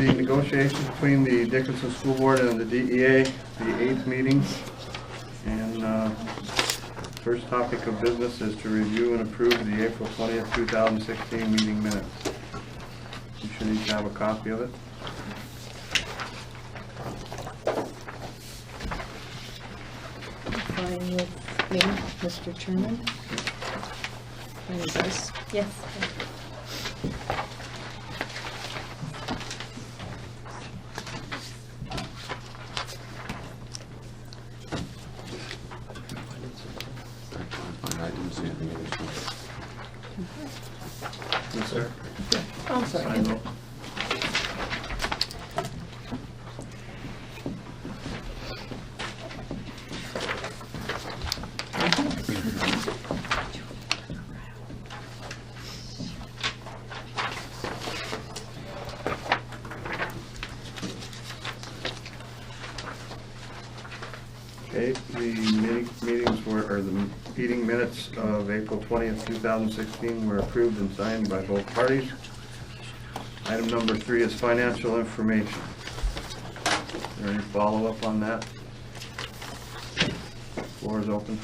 the negotiations between the Dickinson School Board and the DEA, the 8th meeting. And first topic of business is to review and approve the April 20th, 2016 meeting minutes. You should each have a copy of it. Fine with me, Mr. Chairman. Fine with us? Yes. I didn't see anything additional. Yes, sir. Oh, I'm sorry. Sign roll. Okay, the meeting minutes of April 20th, 2016 were approved and signed by both parties. Item number 3 is financial information. Is there any follow-up on that? Floor is open.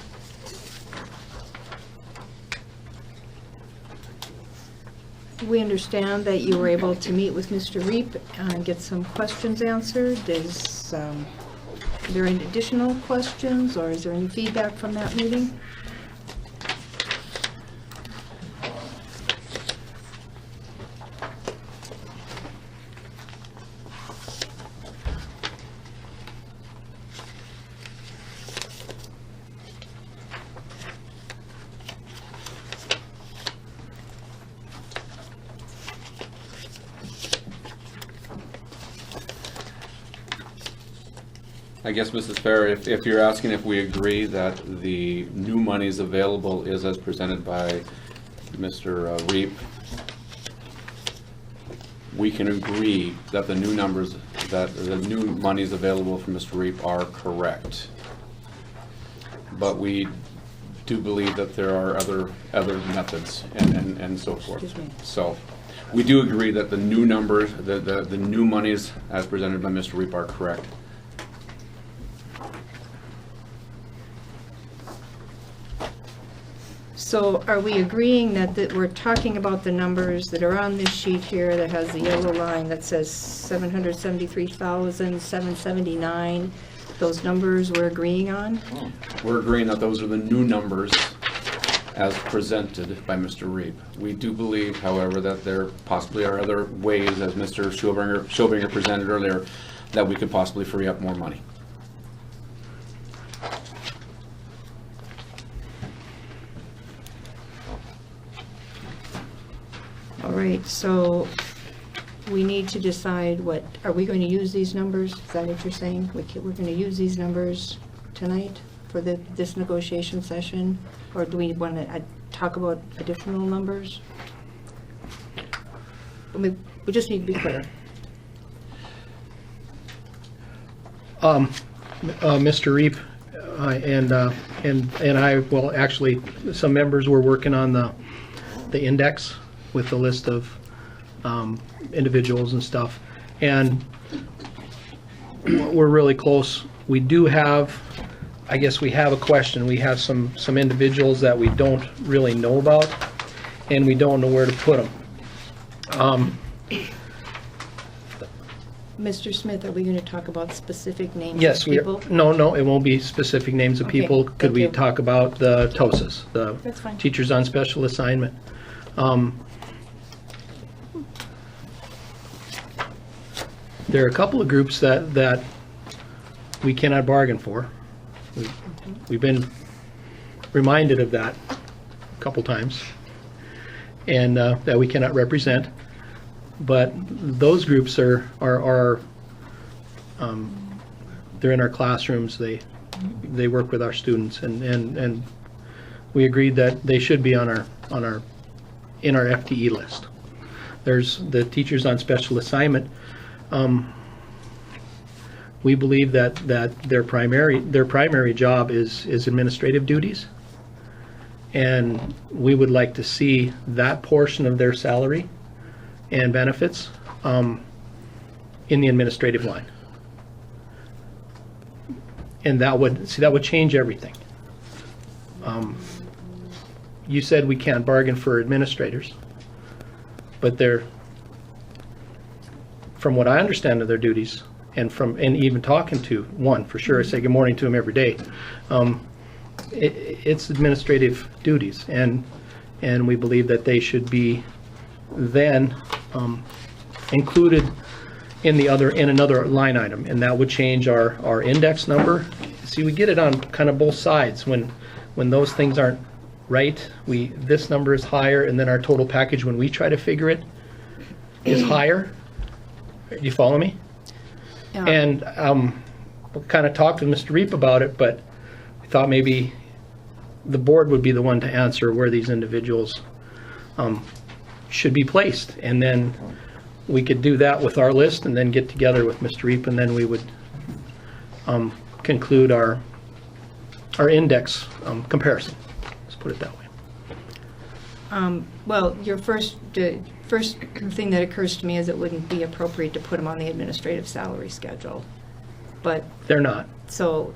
We understand that you were able to meet with Mr. Reap and get some questions answered. Is there any additional questions, or is there any feedback from that meeting? I guess, Mrs. Fair, if you're asking if we agree that the new monies available is as presented by Mr. Reap, we can agree that the new numbers, that the new monies available from Mr. Reap are correct. But we do believe that there are other methods and so forth. Excuse me. So we do agree that the new numbers, the new monies as presented by Mr. Reap are correct. So are we agreeing that we're talking about the numbers that are on this sheet here that has the yellow line that says 773,779? Those numbers we're agreeing on? We're agreeing that those are the new numbers as presented by Mr. Reap. We do believe, however, that there possibly are other ways, as Mr. Schobinger presented earlier, that we could possibly free up more money. All right, so we need to decide what, are we going to use these numbers? Is that what you're saying? We're going to use these numbers tonight for this negotiation session? Or do we want to talk about additional numbers? We just need to be clear. Mr. Reap and I, well, actually, some members were working on the index with the list of individuals and stuff, and we're really close. We do have, I guess we have a question. We have some individuals that we don't really know about, and we don't know where to put them. Mr. Smith, are we going to talk about specific names Yes, of people? no, it won't be specific names of Okay, people. Could thank we you. talk about the TOSAs, That's fine. the Teachers on Special Assignment? There are a couple of groups that we cannot bargain for. We've been reminded of that a couple times, and that we cannot represent. But those groups are they're in our classrooms. They work with our students, and we agreed that they should be in our FTE list. There's the Teachers on Special Assignment. We believe that their primary job is administrative duties, and we would like to see that portion of their salary and benefits in the administrative line. And that would change everything. You said we can't bargain for administrators, but from what I understand of their duties, and even talking to one for sure, I say good morning to him every day. It's administrative duties, and we believe that they should be then included in another line item, and that would change our index number. See, we get it on kind of both sides when those things aren't right. This number is higher, and then our total package, when we try to figure it, is higher. Do you follow me? Yeah. And we kind of talked with Mr. Reap about it, but I thought maybe the board would be the one to answer where these individuals should be placed. And then we could do that with our list and then get together with Mr. Reap, and then we would conclude our index comparison. Let's put it that way. Well, your first thing that occurs to me is it wouldn't be appropriate to put them on the administrative salary schedule. But, They're not. so,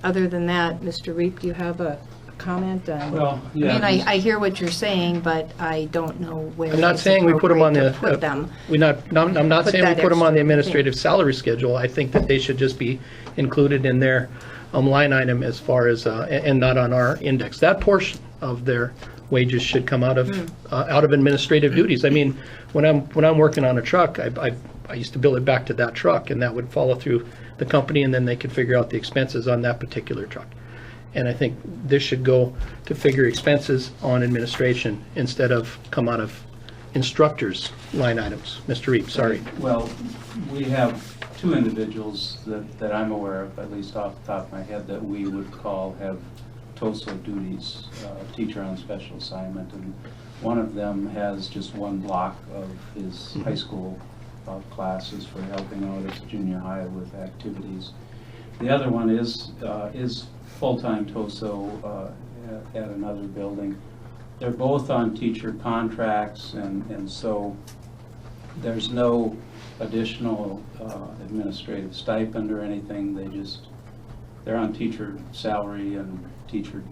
other than that, Mr. Reap, do you have a comment on? Well, yeah, I mean, I hear what you're saying, but I don't know where I'm not it's saying we put them on the. appropriate to put them. I'm not Put saying we that put them on the extra administrative salary schedule. I think that they should just be included in their line item as far as, and not on our index. That portion of their wages should come out of administrative duties. I mean, when I'm working on a truck, I used to bill it back to that truck, and that would follow through the company, and then they could figure out the expenses on that particular truck. And I think this should go to figure expenses on administration instead of come out of instructors' line items. Mr. Reap, sorry. well, we have two individuals that I'm aware of, at least off the top of my head, that we would have TOSO duties, teacher on special assignment, and one of them has just one block of his high school classes for helping out at junior high with activities. The other one is full-time TOSO at another building. They're both on teacher contracts, and so there's no additional administrative stipend or anything. They're on teacher salary and teacher,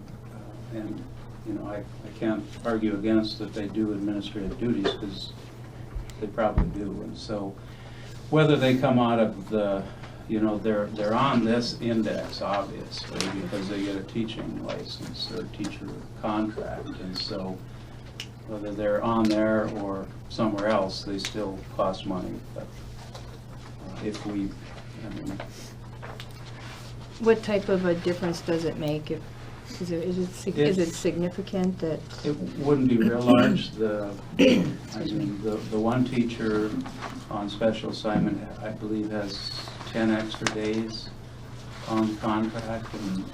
and I can't argue against that they do administrative duties, because they probably do. And so whether they come out of the, they're on this index, obviously, because they get a teaching license or teacher contract. And so whether they're on there or somewhere else, they still cost money. But What type of a difference does it make? Is it significant that? it wouldn't be real large. The one teacher on special assignment, I believe, has 10 extra days on contract, and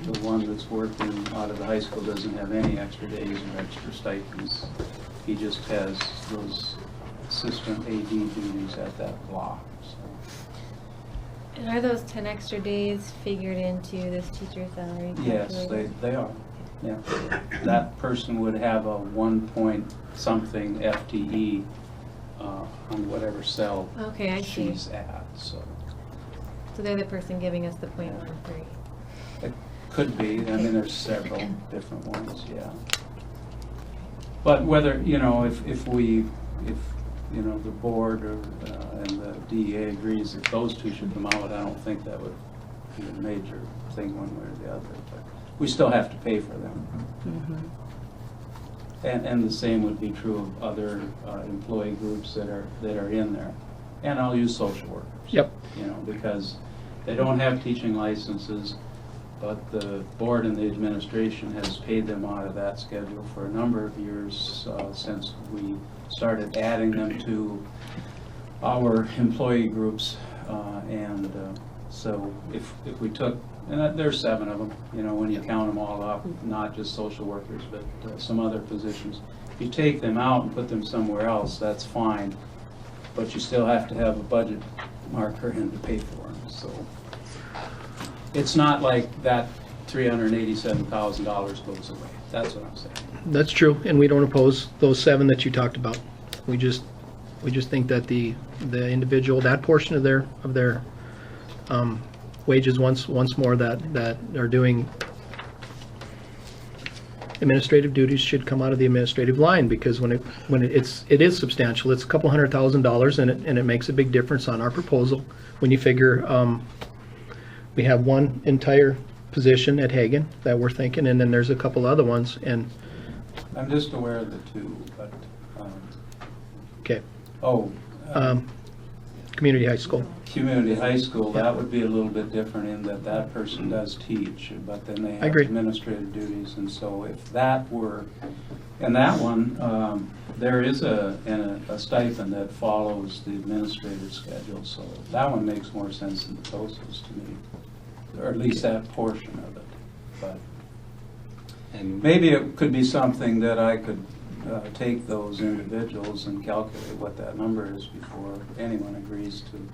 the one that's working out of the high school doesn't have any extra days or extra stipends. He just has those assistant AD duties at that block. And are those 10 extra days figured into this teacher's salary? Yes, they are. Yeah, that person would have a 1 point something FTE on whatever cell Okay, I see. she's at. So So they're the person giving us the .13. it could be. I mean, there's several different ones. Yeah. But whether if the board or and the DEA agrees that those two should come out, I don't think that would be a major thing one way or the other. But we still have to pay for them. Mm-hmm. And the same would be true of other employee groups that are in there. And I'll use social workers. Yep. Because they don't have teaching licenses, but the board and the administration has paid them out of that schedule for a number of years since we started adding them to our employee groups. So if we took, and there's 7 of them, when you count them all up, not just social workers, but some other positions. If you take them out and put them somewhere else, that's fine, but you still have to have a budget marker in to pay for them. So it's not like that $387,000 goes away. That's what I'm saying. That's true, and we don't oppose those 7 that you talked about. We just We just think that the individual, that portion of their wages once more that are doing administrative duties should come out of the administrative line, because when it is substantial. It's a couple $100,000, and it makes a big difference on our proposal. When you figure we have one entire position at Hagen that we're thinking, and then there's a couple other ones, and I'm just aware of the two, but, okay, oh, community high school. community high school, that would be a little bit different in that that person does teach, but then they I have agree. administrative duties. And so if that were, and that one, there is a stipend that follows the administrative schedule, so that one makes more sense than the TOSAs to me, or at least that portion of it. But And maybe it could be something that I could take those individuals and calculate what that number is before anyone agrees to.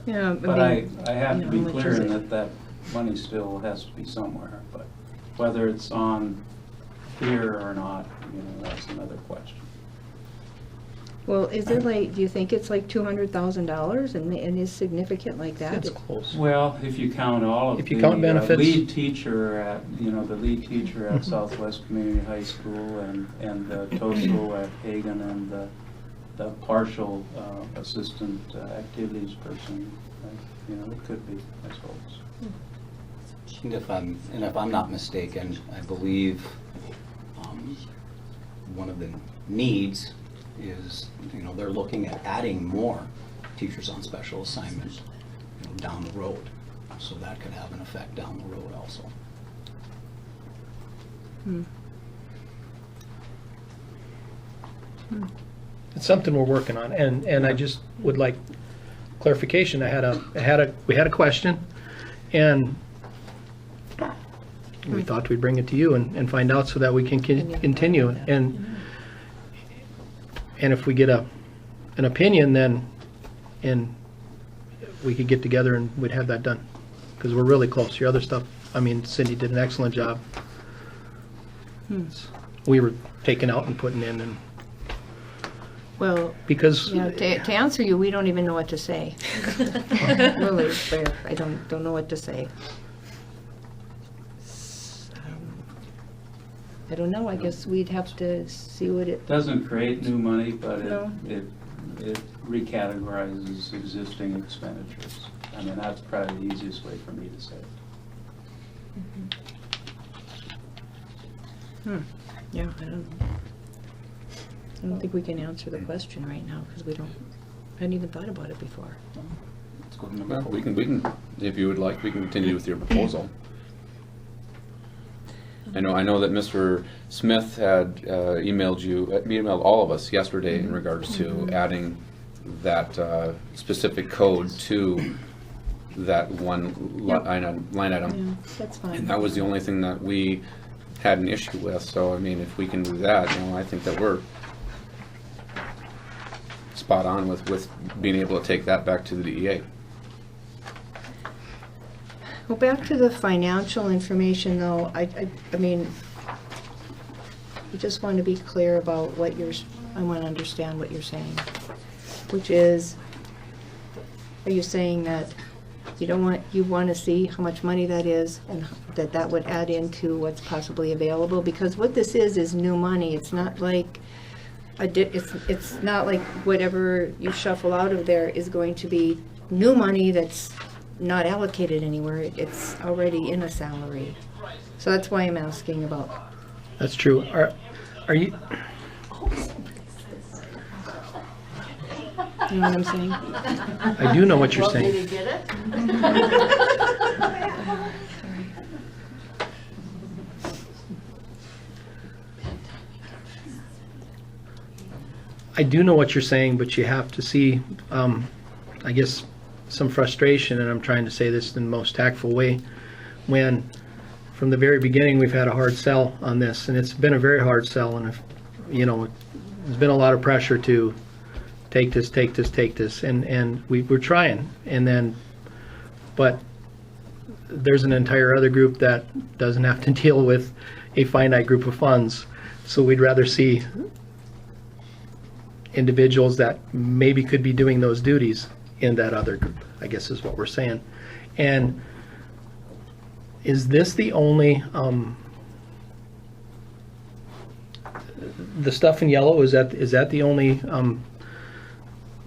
Yeah, But I have to how be much clear is in it? that money still has to be somewhere. But whether it's on here or not, that's another question. Well, is it like, do you think it's like $200,000 and is significant like that? It's close. Well, if you count all of If you the count benefits. lead teacher at, the lead teacher at Southwest Community High School and the TOSO at Hagen and the partial assistant activities person, it could be, I suppose. if I'm not mistaken, I believe one of the needs is, they're looking at adding more teachers on special assignment, down the road. So that could have an effect down the road also. It's something we're working on, and I just would like clarification. We had a question, and we thought we'd bring it to you and find out so that we can continue. And if we get an opinion, then we could get together and we'd have that done, because we're really close. Your other stuff, Cindy did an excellent job. We were taking out and putting in, and Well, because to answer you, we don't even know what to say. Really, I don't know what to say. I don't know, I guess we'd have to see what it, Doesn't create new money, but No. it recategorizes existing expenditures. That's probably the easiest way for me to say it. yeah, I don't think we can answer the question right now, because I hadn't even thought about it before. Let's go to number Well, four. we can, if you would like, we can continue with your proposal. I know that Mr. Smith had emailed all of us yesterday in regards to adding that specific code to that one line item. Yeah, that's fine. And that was the only thing that we had an issue with, so if we can do that, I think that we're spot on with being able to take that back to the DEA. Well, back to the financial information, though, I just want to be clear about I want to understand what you're saying, which is, are you saying that you want to see how much money that is, and that would add into what's possibly available? Because what this is new money. It's not like it's not like whatever you shuffle out of there is going to be new money that's not allocated anywhere. It's already in a salary. So that's why I'm asking about. that's true. Are you? You know what I'm saying? I do know what you're saying. I do know what you're saying, but you have to see, I guess, some frustration, and I'm trying to say this in the most tactful way, when from the very beginning we've had a hard sell on this, and it's been a very hard sell, and there's been a lot of pressure to take this, and we're trying, but there's an entire other group that doesn't have to deal with a finite group of funds, so we'd rather see individuals that maybe could be doing those duties in that other group, I guess is what we're saying. And is this the only, the stuff in yellow, is that the only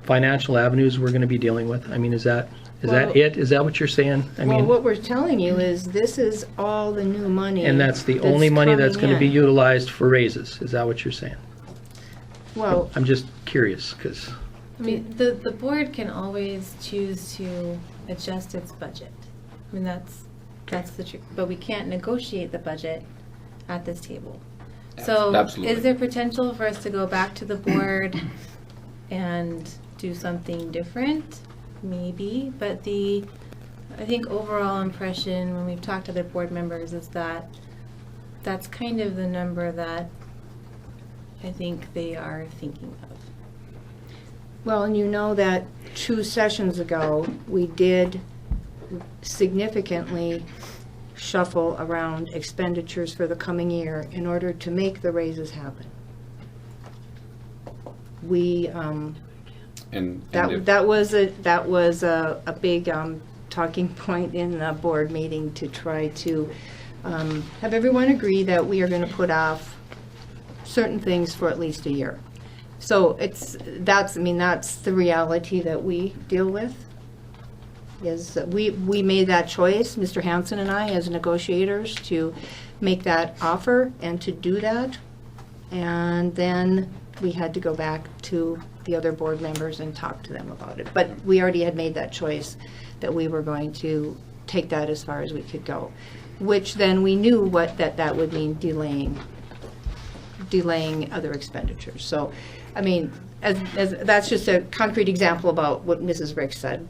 financial avenues we're going to be dealing with? I mean, is that Well- it? Is that what you're saying? I Well, mean, what we're telling you is this is all the new money. and that's the only money that's going to be coming utilized for raises. Is that what you're saying? in. Well, I'm just curious, because, I mean, the board can always choose to adjust its budget. I mean, that's the truth, but we can't negotiate the budget at this table. So Absolutely. is there potential for us to go back to the board and do something different? Maybe, but I think overall impression when we've talked to other board members is that that's kind of the number that I think they are thinking of. well, and you know that 2 sessions ago, we did significantly shuffle around expenditures for the coming year in order to make the raises happen. We, And if- that was a big talking point in the board meeting to try to have everyone agree that we are going to put off certain things for at least a year. So that's the reality that we deal with, is that we made that choice, Mr. Hanson and I, as negotiators, to make that offer and to do that. And then we had to go back to the other board members and talk to them about it. But we already had made that choice that we were going to take that as far as we could go, which then we knew that would mean delaying other expenditures. So, I mean, as that's just a concrete example about what Mrs. Rick said.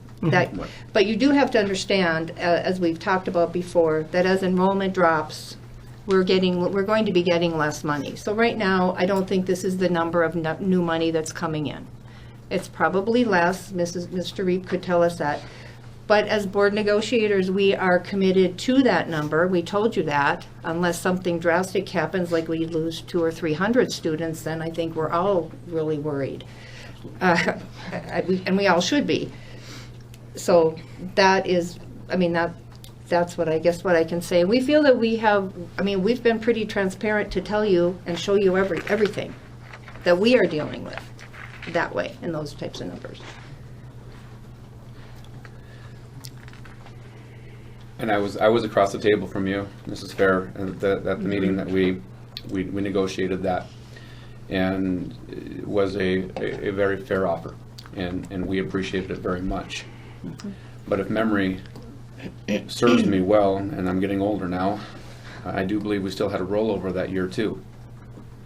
But you do have to understand, as we've talked about before, that as enrollment drops, we're going to be getting less money. So right now, I don't think this is the number of new money that's coming in. It's probably less. Mr. Reep could tell us that. But as board negotiators, we are committed to that number. We told you that. Unless something drastic happens, like we lose 200 or 300 students, then I think we're all really worried. And we all should be. So that is, that's what I can say. We feel that we've been pretty transparent to tell you and show you everything that we are dealing with that way, in those types of numbers. And I was across the table from you, Mrs. Fair, at the meeting that we negotiated that, and it was a very fair offer, and we appreciated it very much. But if memory serves me well, and I'm getting older now, I do believe we still had a rollover that year too.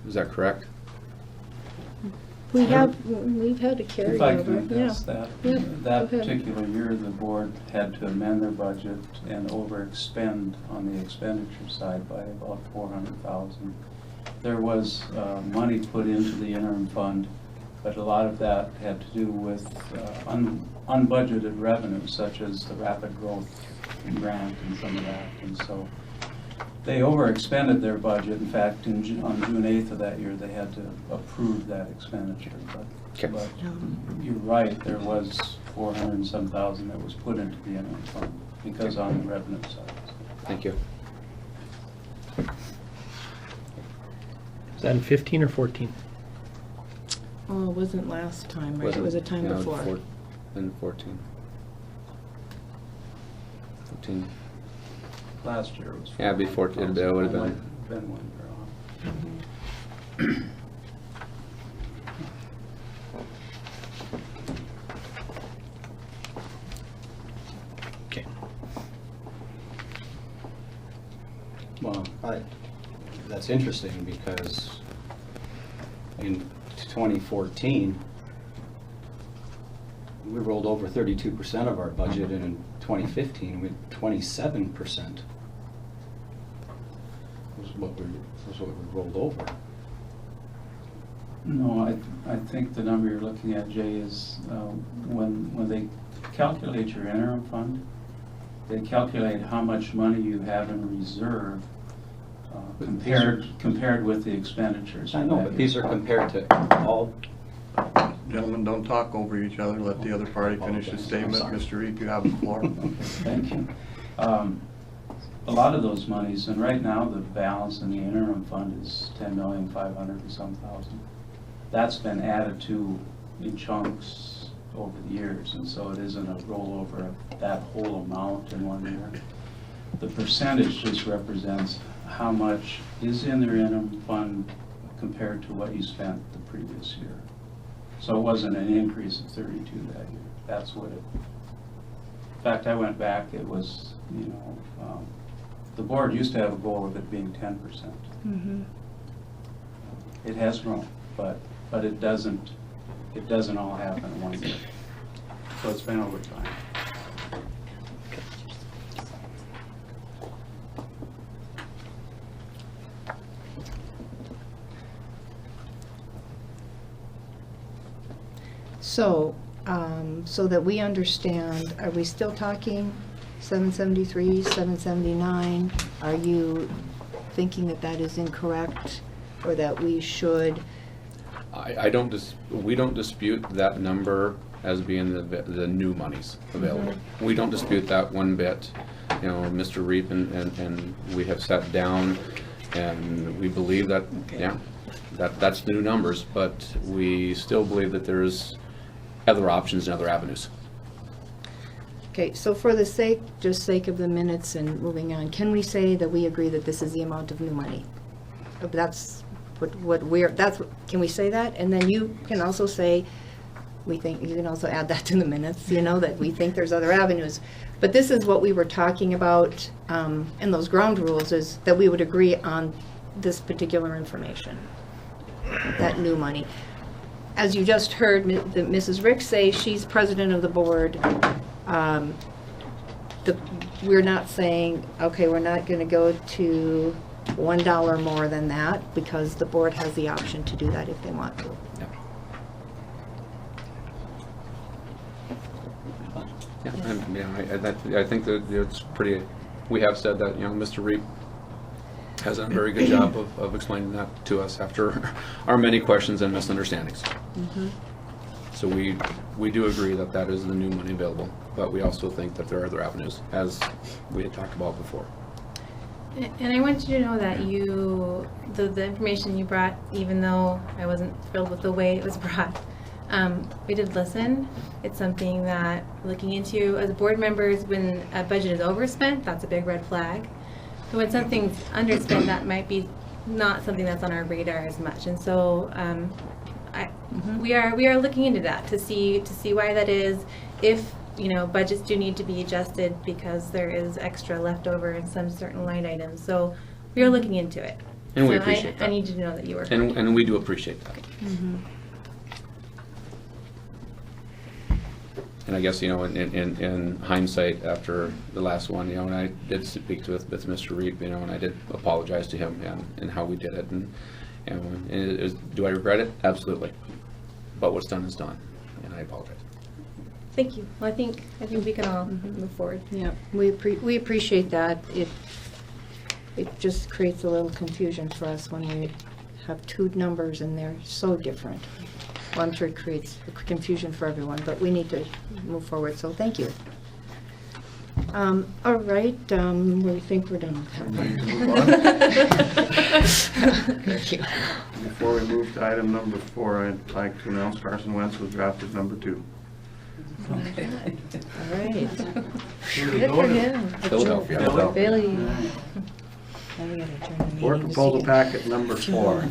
Is that correct? We've had a carryover. If I can address that. Yeah, That go ahead. particular year, the board had to amend their budget and overexpend on the expenditure side by about $400,000. There was money put into the interim fund, but a lot of that had to do with unbudgeted revenue, such as the rapid growth grant and some of that. And so they overexpended their budget. In fact, on June 8th of that year, they had to approve that expenditure. Okay. But you're right, there was 400 and some thousand that was put into the interim fund because on the revenue side. Thank you. is that in 15 or 14? Oh, it wasn't last time, right? It was a time before. In 14. 14. Last year it was. Yeah, before it would have been. Been one year off. Okay. Well, that's interesting because in 2014, we rolled over 32% of our budget, and in 2015, we had 27% was what we rolled over. No, I think the number you're looking at, Jay, is when they calculate your interim fund, they calculate how much money you have in reserve compared with the expenditures. I know, but these are compared to all Gentlemen, don't talk over each other. Let the other party finish his statement. sorry. Mr. Reap, you have the floor. Thank you. A lot of those monies, and right now the balance in the interim fund is 10,500,000 and some thousand. That's been added to in chunks over the years, and so it isn't a rollover of that whole amount in one year. The percentage just represents how much is in their interim fund compared to what you spent the previous year. So it wasn't an increase of 32 that year. That's what it, in fact, I went back, it was, you know, the board used to have a goal of it being 10%. Mhm. It has grown, but it doesn't all happen in one year. So it's been over time. So, so that we understand, are we still talking 773, 779? Are you thinking that that is incorrect, or that we should? We don't dispute that number as being the new monies available. We don't dispute that one bit. You know, Mr. Reap and we have sat down and we believe that, yeah, that's the new numbers, but we still believe that there's other options and other avenues. Okay, so for the sake of the minutes and moving on, can we say that we agree that this is the amount of new money? That's can we say that? And then you can also say, you can also add that to the minutes, you know, that we think there's other avenues. But this is what we were talking about in those ground rules, is that we would agree on this particular information, that new money. As you just heard Mrs. Rick say, she's president of the board. We're not saying, okay, we're not going to go to $1 more than that, because the board has the option to do that if they want to. Yeah, and, I think that it's pretty, we have said that, you know, Mr. Reap has done a very good job of explaining that to us after our many questions and misunderstandings. So we do agree that that is the new money available, but we also think that there are other avenues, as we had talked about before. And I want you to know that the information you brought, even though I wasn't thrilled with the way it was brought, we did listen. It's something that we're looking into as board members. When a budget is overspent, that's a big red flag. But when something's underspent, that might be not something that's on our radar as much. And so we are looking into that to see why that is. If budgets do need to be adjusted because there is extra left over in some certain line items. So we are looking into it. And we So appreciate that. I need you to know that you were. And we do appreciate that. And I guess, in hindsight, after the last one, and I did speak with Mr. Reap, and I did apologize to him and how we did it. And do I regret it? Absolutely. But what's done is done, and I apologize. Thank you. Well, I think we can all move forward. Yeah, we appreciate that. It just creates a little confusion for us when we have two numbers and they're so different. Well, I'm sure it creates confusion for everyone, but we need to move forward, so thank you. All right, we think we're done with that. Thank you. Before we move to item number 4, I'd like to announce Carson Wentz was drafted number 2. All right. Good for him. Philadelphia. Billy. Now we gotta turn the meeting Board to proposal see- packet number 4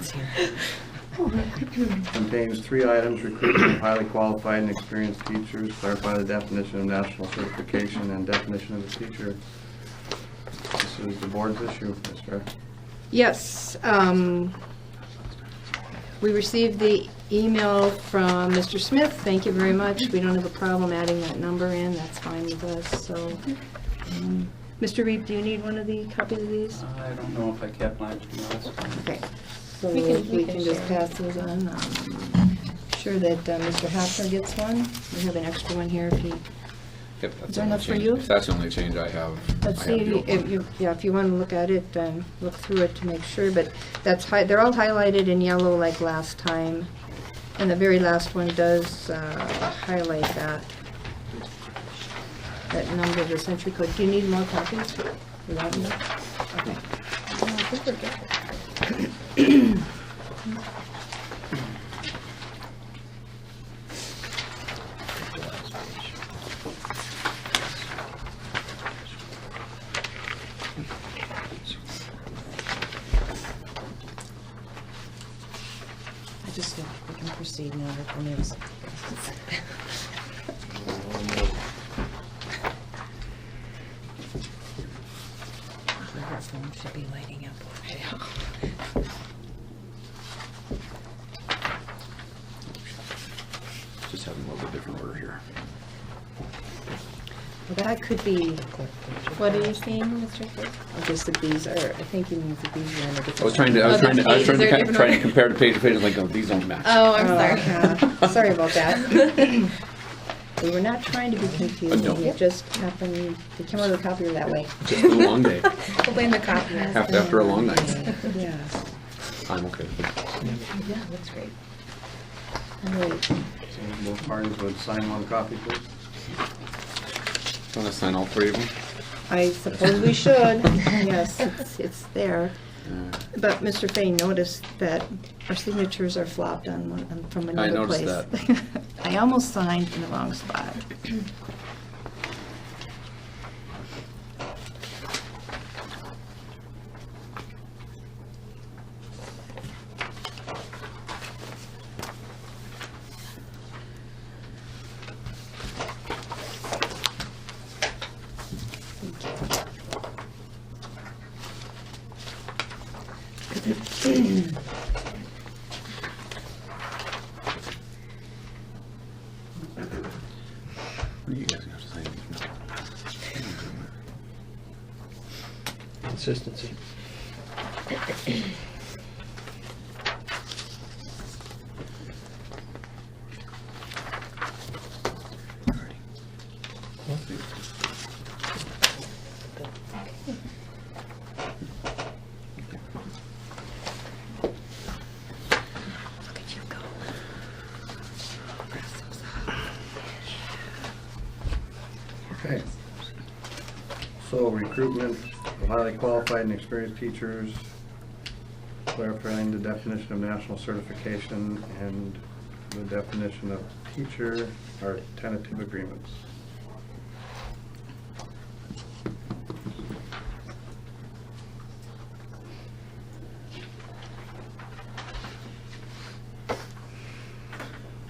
contains 3 items: recruitment of highly qualified and experienced teachers, clarify the definition of national certification, and definition of a teacher. This is the board's issue, Mr. Yes, we received the email from Mr. Smith. Thank you very much. We don't have a problem adding that number in. That's fine with us, so. Mr. Reed, do you need one of the copies of these? I don't know if I kept mine from last time. Okay. So We we can can just share. pass these on. Sure that Mr. Hafner gets one. We have an extra one here if he, If that's Is there the only enough for change- you? If that's the only change I have. let's I see, have the old one. if you want to look at it, look through it to make sure, but they're all highlighted in yellow like last time. And the very last one does highlight that number of the century code. Do you need more copies? You want more? Okay. I think we're good. I just think we can proceed now with the news. Her phone should be lighting up. Just have them a little bit different order here. Well, that could be, What are you seeing, Mr. Clerk? just that these are, I think you mean that these are in a different. I was trying to pages are different trying to order. compare the page to page, and like, oh, these don't match. Oh, I'm sorry. Yeah. Sorry about that. We were not trying to be confusing. No. It just happened, we came out of the copier that way. Just been a long day. We'll blame the copy. After a long night. Yeah. I'm okay with it. Yeah, that's great. All right. So both parties would sign one copy, please. Want to sign all three of them? I suppose we should. Yes, it's there. But Mr. Fay noticed that our signatures are flopped on one, from another place. noticed that. I almost signed in the wrong spot. What do you guys have to sign? Consistency. Look at you go. Okay. So recruitment of highly qualified and experienced teachers, clarifying the definition of national certification and the definition of teacher are tentative agreements.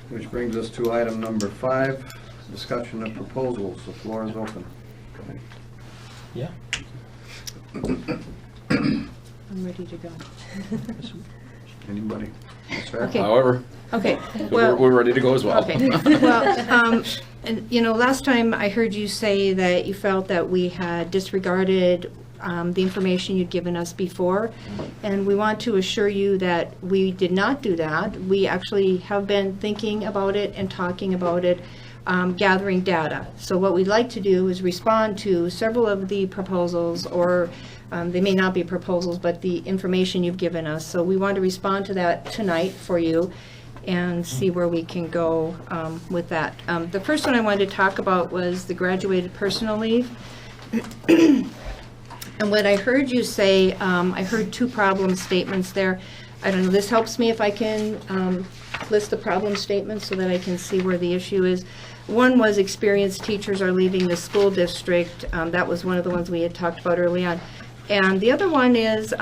Which brings us to item number 5, discussion of proposals. The floor is open. Yeah. I'm ready to go. Anybody? Ms. Farrell? Okay. However, Okay, we're well, ready to go as well. okay. Well, and, you know, last time I heard you say that you felt that we had disregarded the information you'd given us before, and we want to assure you that we did not do that. We actually have been thinking about it and talking about it, gathering data. So what we'd like to do is respond to several of the proposals, or they may not be proposals, but the information you've given us. So we want to respond to that tonight for you and see where we can go with that. The first one I wanted to talk about was the graduated personal leave. And what I heard you say, I heard 2 problem statements there. I don't know, this helps me if I can list the problem statements so that I can see where the issue is. One was experienced teachers are leaving the school district. That was one of the ones we had talked about early on. And the other one is,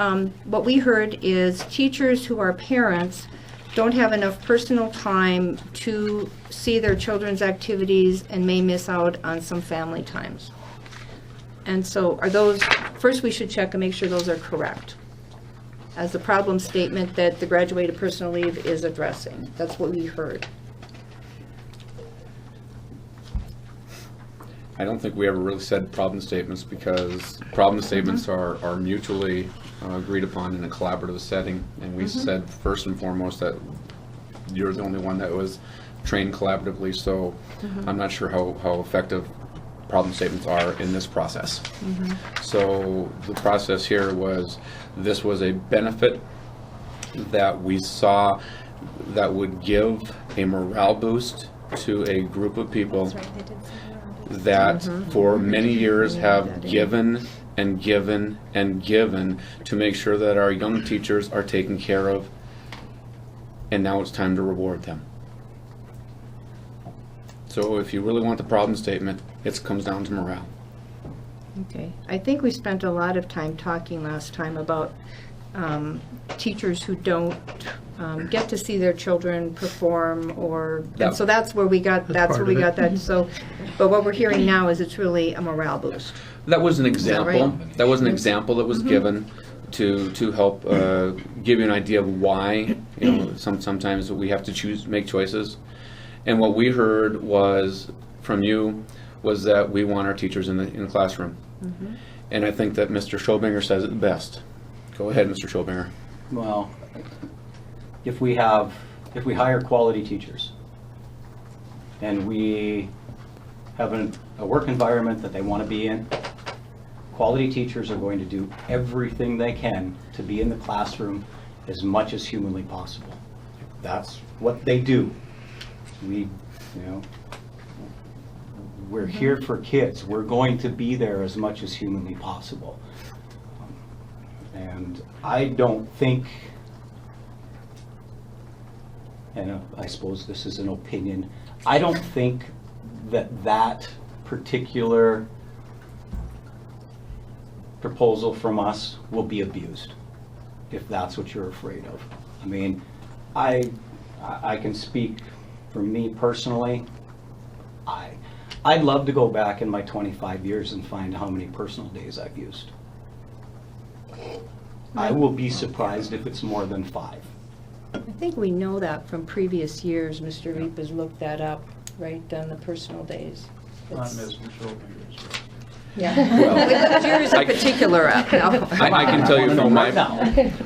what we heard is teachers who are parents don't have enough personal time to see their children's activities and may miss out on some family times. And so are those, first we should check and make sure those are correct, as the problem statement that the graduated personal leave is addressing. That's what we heard. I don't think we ever really said problem statements, because problem statements are mutually agreed upon in a collaborative setting. And we said first and foremost that you're the only one that was trained collaboratively, so I'm not sure how effective problem statements are in this process. So the process here was, this was a benefit that we saw that would give a morale boost to a group of people That's right, they did say that for many years have That is. given and given and given to make sure that our young teachers are taken care of, and now it's time to reward them. So if you really want the problem statement, it comes down to morale. Okay. I think we spent a lot of time talking last time about teachers who don't get to see their children perform, or, and so that's where we got, that's where part we of it. got that, so, but what we're hearing now is it's really a morale boost. That was an that example. right? That was an example that was given to help give you an idea of why, you know, sometimes we have to make choices. And what we heard was from you was that we want our teachers in the classroom. And I think that Mr. Schobinger says it best. Go ahead, Mr. Schobinger. Well, if we hire quality teachers and we have a work environment that they want to be in, quality teachers are going to do everything they can to be in the classroom as much as humanly possible. That's what they do. We're here for kids. We're going to be there as much as humanly possible. And I don't think, and I suppose this is an opinion, I don't think that particular proposal from us will be abused, if that's what you're afraid of. I mean, I can speak for me personally. I'd love to go back in my 25 years and find how many personal days I've used. I will be surprised if it's more than 5. I think we know that from previous years. Mr. Reap has looked that up, right, on the personal days. Not It's- Mr. Schopenhauer's. Yeah. Yours in particular, no. I can tell you from my Right now.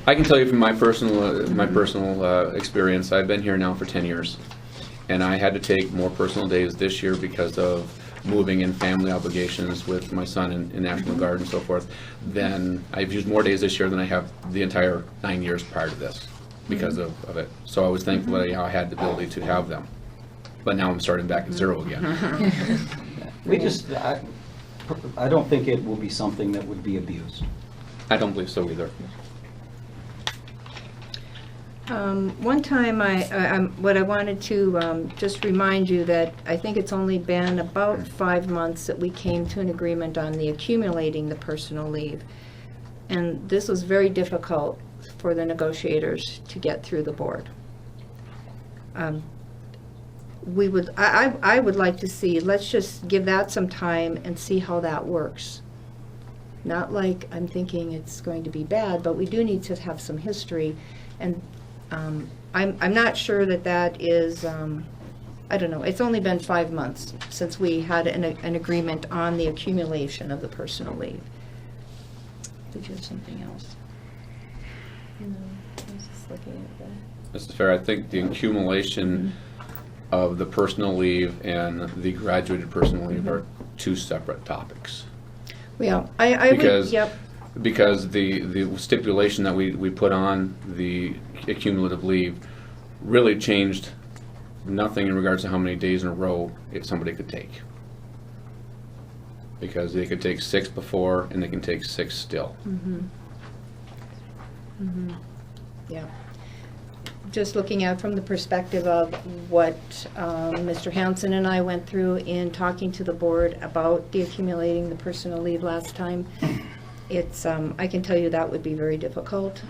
I can tell you from my personal experience. I've been here now for 10 years, and I had to take more personal days this year because of moving and family obligations with my son in National Guard and so forth. Then I've used more days this year than I have the entire 9 years prior to this because of it. So I was thankful that I had the ability to have them, but now I'm starting back at 0 again. I don't think it will be something that would be abused. I don't believe so either. One time, what I wanted to just remind you that I think it's only been about 5 months that we came to an agreement on the accumulating the personal leave. And this was very difficult for the negotiators to get through the board. I would like to see, let's just give that some time and see how that works. Not like I'm thinking it's going to be bad, but we do need to have some history. And I'm not sure that is, I don't know, it's only been 5 months since we had an agreement on the accumulation of the personal leave. Did you have something else? No, I was just looking at the. Mr. Fair, I think the accumulation of the personal leave and the graduated personal leave are two separate topics. Well, I would, Because- yep. Because the stipulation that we put on the accumulative leave really changed nothing in regards to how many days in a row somebody could take. Because they could take 6 before and they can take 6 still. Yeah. Just looking at from the perspective of what Mr. Hansen and I went through in talking to the board about the accumulating the personal leave last time, it's, I can tell you that would be very difficult.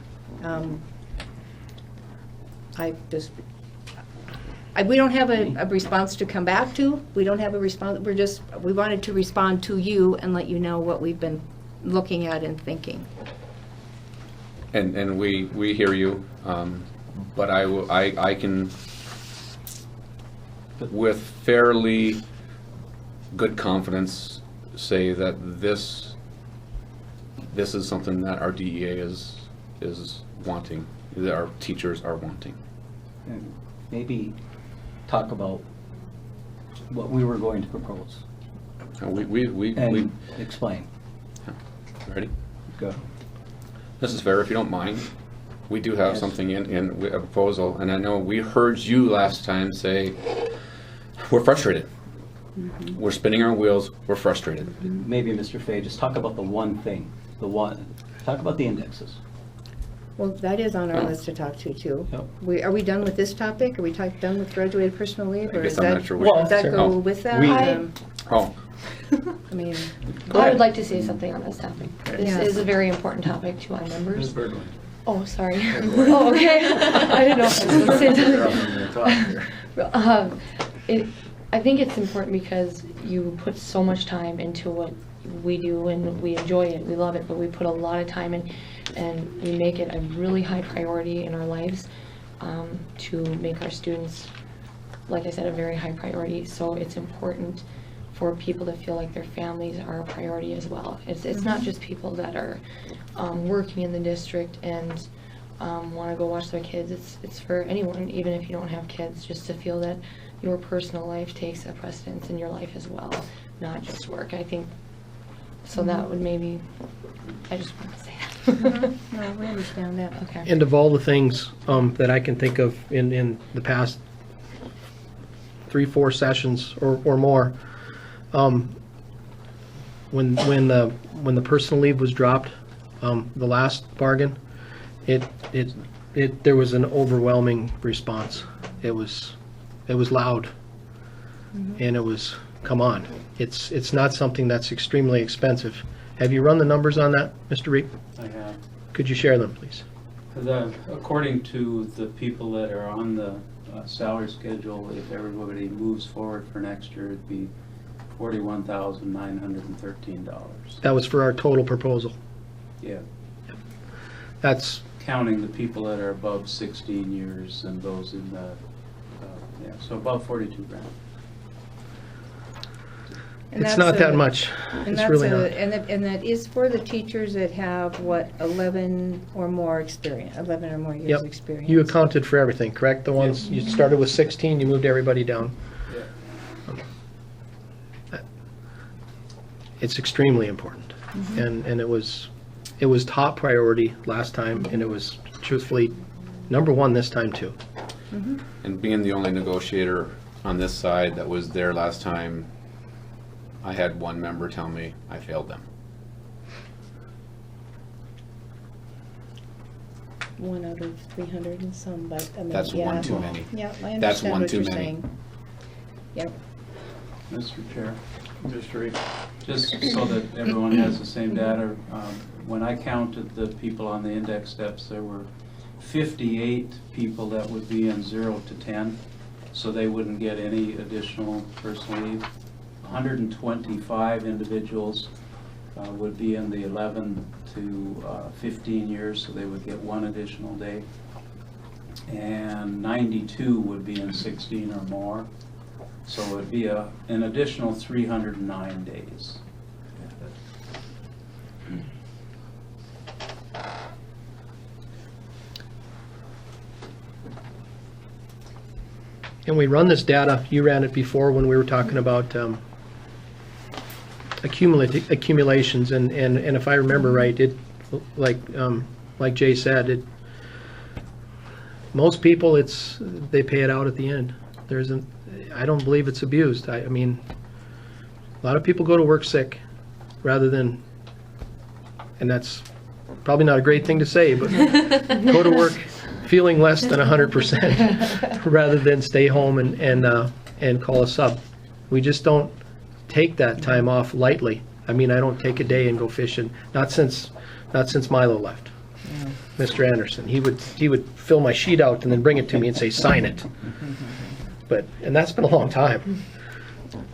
We don't have a response to come back to. We don't have a response. We wanted to respond to you and let you know what we've been looking at and thinking. And we hear you, but I can, with fairly good confidence, say that this is something that our DEA is wanting, that our teachers are wanting. And maybe talk about what we were going to propose We and explain. ready? Go. This is fair, if you don't mind. We do have something in a proposal, and I know we heard you last time say, we're frustrated. We're spinning our wheels, we're frustrated. Maybe, Mr. Fay, just talk about the one thing, talk about the indexes. Well, that is on our list to talk to, too. Yep. Are we done with this topic? Are we done with graduated personal leave? I Or guess is I'm that, not sure which does that one. go Oh. with that? We- Oh, I mean, I would like to say something on this topic. This Yes. is a very important topic to our members. Berglund. Oh, sorry. Oh, okay. I didn't know if I was going to say something. I think it's important because you put so much time into what we do and we enjoy it, we love it, but we put a lot of time in and we make it a really high priority in our lives to make our students, like I said, a very high priority. So it's important for people to feel like their families are a priority as well. It's not just people that are working in the district and want to go watch their kids. It's for anyone, even if you don't have kids, just to feel that your personal life takes a precedence in your life as well, not just work. I think, so that would maybe, I just want to say that. no, we understand that. Okay. And of all the things that I can think of in the past 3-4 sessions or more, when the personal leave was dropped, the last bargain, there was an overwhelming response. It was loud, and it was, come on. It's not something that's extremely expensive. Have you run the numbers on that, Mr. Reed? I have. Could you share them, please? According to the people that are on the salary schedule, if everybody moves forward for next year, it'd be $41,913. That was for our total proposal. Yeah, That's, counting the people that are above 16 years and those in the, yeah, so about 42 grand. And it's that's not that a- much. And It's that's really not. and that is for the teachers that have, what, 11 or more experience, 11 or more years Yep. experience. You accounted for everything, correct? The ones, you started with 16, you moved everybody down. It's extremely important. And it was top priority last time, and it was truthfully number one this time too. and being the only negotiator on this side that was there last time, I had one member tell me I failed them. One out of 300 and some, but I mean, That's yeah. one too many. Yeah, I That's understand one what too you're many. saying. Yep. Mr. Chair, Mr. Reed. just so that everyone has the same data, when I counted the people on the index steps, there were 58 people that would be in 0 to 10, so they wouldn't get any additional personal leave. 125 individuals would be in the 11 to 15 years, so they would get 1 additional day. And 92 would be in 16 or more, so it would be an additional 309 days. And we run this data, you ran it before when we were talking about accumulations, and if I remember right, it, like Jay said, most people, they pay it out at the end. I don't believe it's abused. I mean, a lot of people go to work sick rather than, and that's probably not a great thing to say, but go to work feeling less than 100% rather than stay home and call a sub. We just don't take that time off lightly. I mean, I don't take a day and go fishing, not since Milo left. Mr. Anderson, he would fill my sheet out and then bring it to me and say, sign it. And that's been a long time.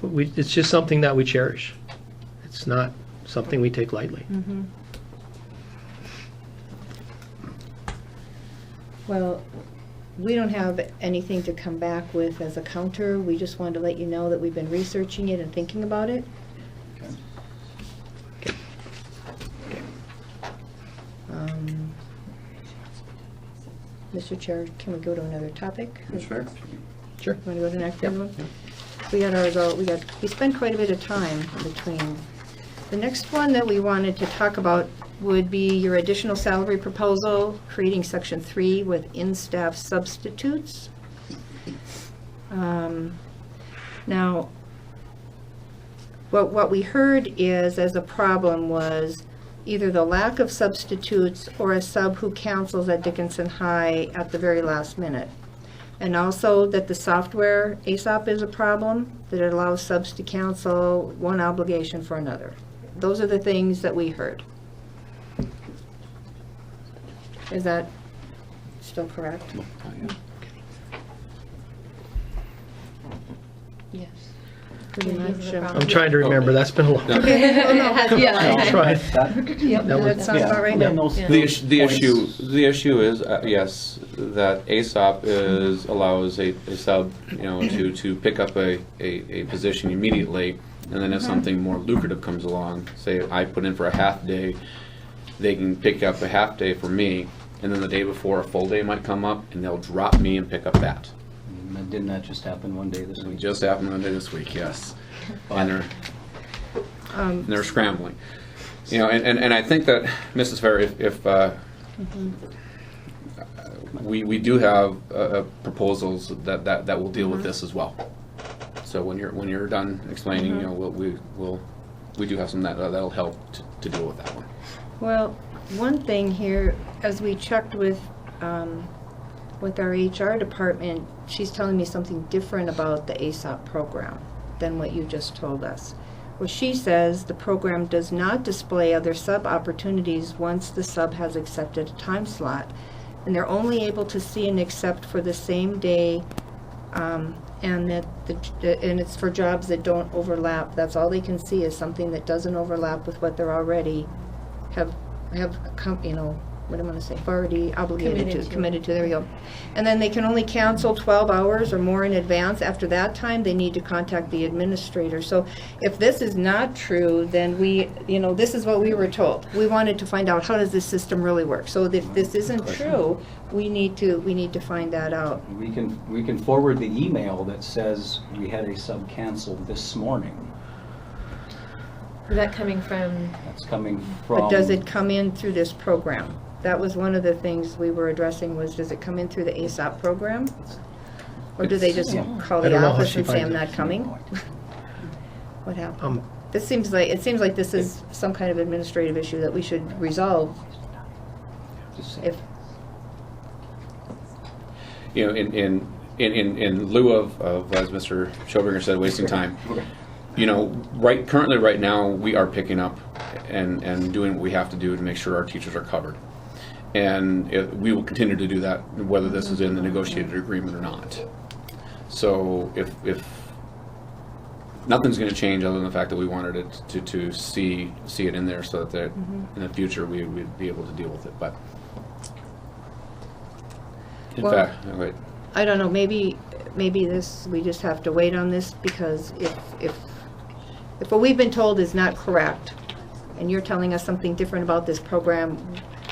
It's just something that we cherish. It's not something we take lightly. Well, we don't have anything to come back with as a counter. We just wanted to let you know that we've been researching it and thinking about it. Mr. Chair, can we go to another topic? Sure. Sure. Want to go to the next one? We spent quite a bit of time between. The next one that we wanted to talk about would be your additional salary proposal, creating section 3 with in-staff substitutes. Now, what we heard is, as a problem, was either the lack of substitutes or a sub who cancels at Dickinson High at the very last minute. And also that the software, ASOP, is a problem, that it allows subs to cancel one obligation for another. Those are the things that we heard. Is that still correct? Yes. Pretty much. I'm trying to remember, that's been a long time. Yeah. I'll try. Yep, that sounds about right. The issue is, yes, that ASOP allows a sub, to pick up a position immediately, and then if something more lucrative comes along, say I put in for a half day, they can pick up a half day for me, and then the day before a full day might come up, and they'll drop me and pick up that. And didn't that just happen one day this It week? just happened one day this week, yes. And they're scrambling. And I think that, Mrs. Fair, if we do have proposals that will deal with this as well. So when you're done explaining, we do have some that'll help to deal with that one. Well, one thing here, as we checked with our HR department, she's telling me something different about the ASOP program than what you just told us. Well, she says the program does not display other sub opportunities once the sub has accepted a time slot, and they're only able to see and accept for the same day, and that and it's for jobs that don't overlap. That's all they can see, is something that doesn't overlap with what they're already have what am I going to say, already obligated committed to, there we go. And then they can only cancel 12 hours or more in advance. After that time, they need to contact the administrator. So if this is not true, then this is what we were told. We wanted to find out, how does this system really work? So if this isn't true, we need to find that out. We can forward the email that says we had a sub canceled this morning. Is that coming from? That's coming from. But does it come in through this program? That was one of the things we were addressing, was, does it come in through the ASOP program? Or do they just call I the don't know how office she and say, finds I'm it. not coming? What happened? It seems like this is some kind of administrative issue that we should resolve. If in lieu of, as Mr. Schobinger said, wasting time, currently right now, we are picking up and doing what we have to do to make sure our teachers are covered. And we will continue to do that, whether this is in the negotiated agreement or not. So if nothing's going to change other than the fact that we wanted it to see it in there, so that in the future we'd be able to deal with it. But in fact, wait. I don't know, maybe this, we just have to wait on this, because if what we've been told is not correct, and you're telling us something different about this program,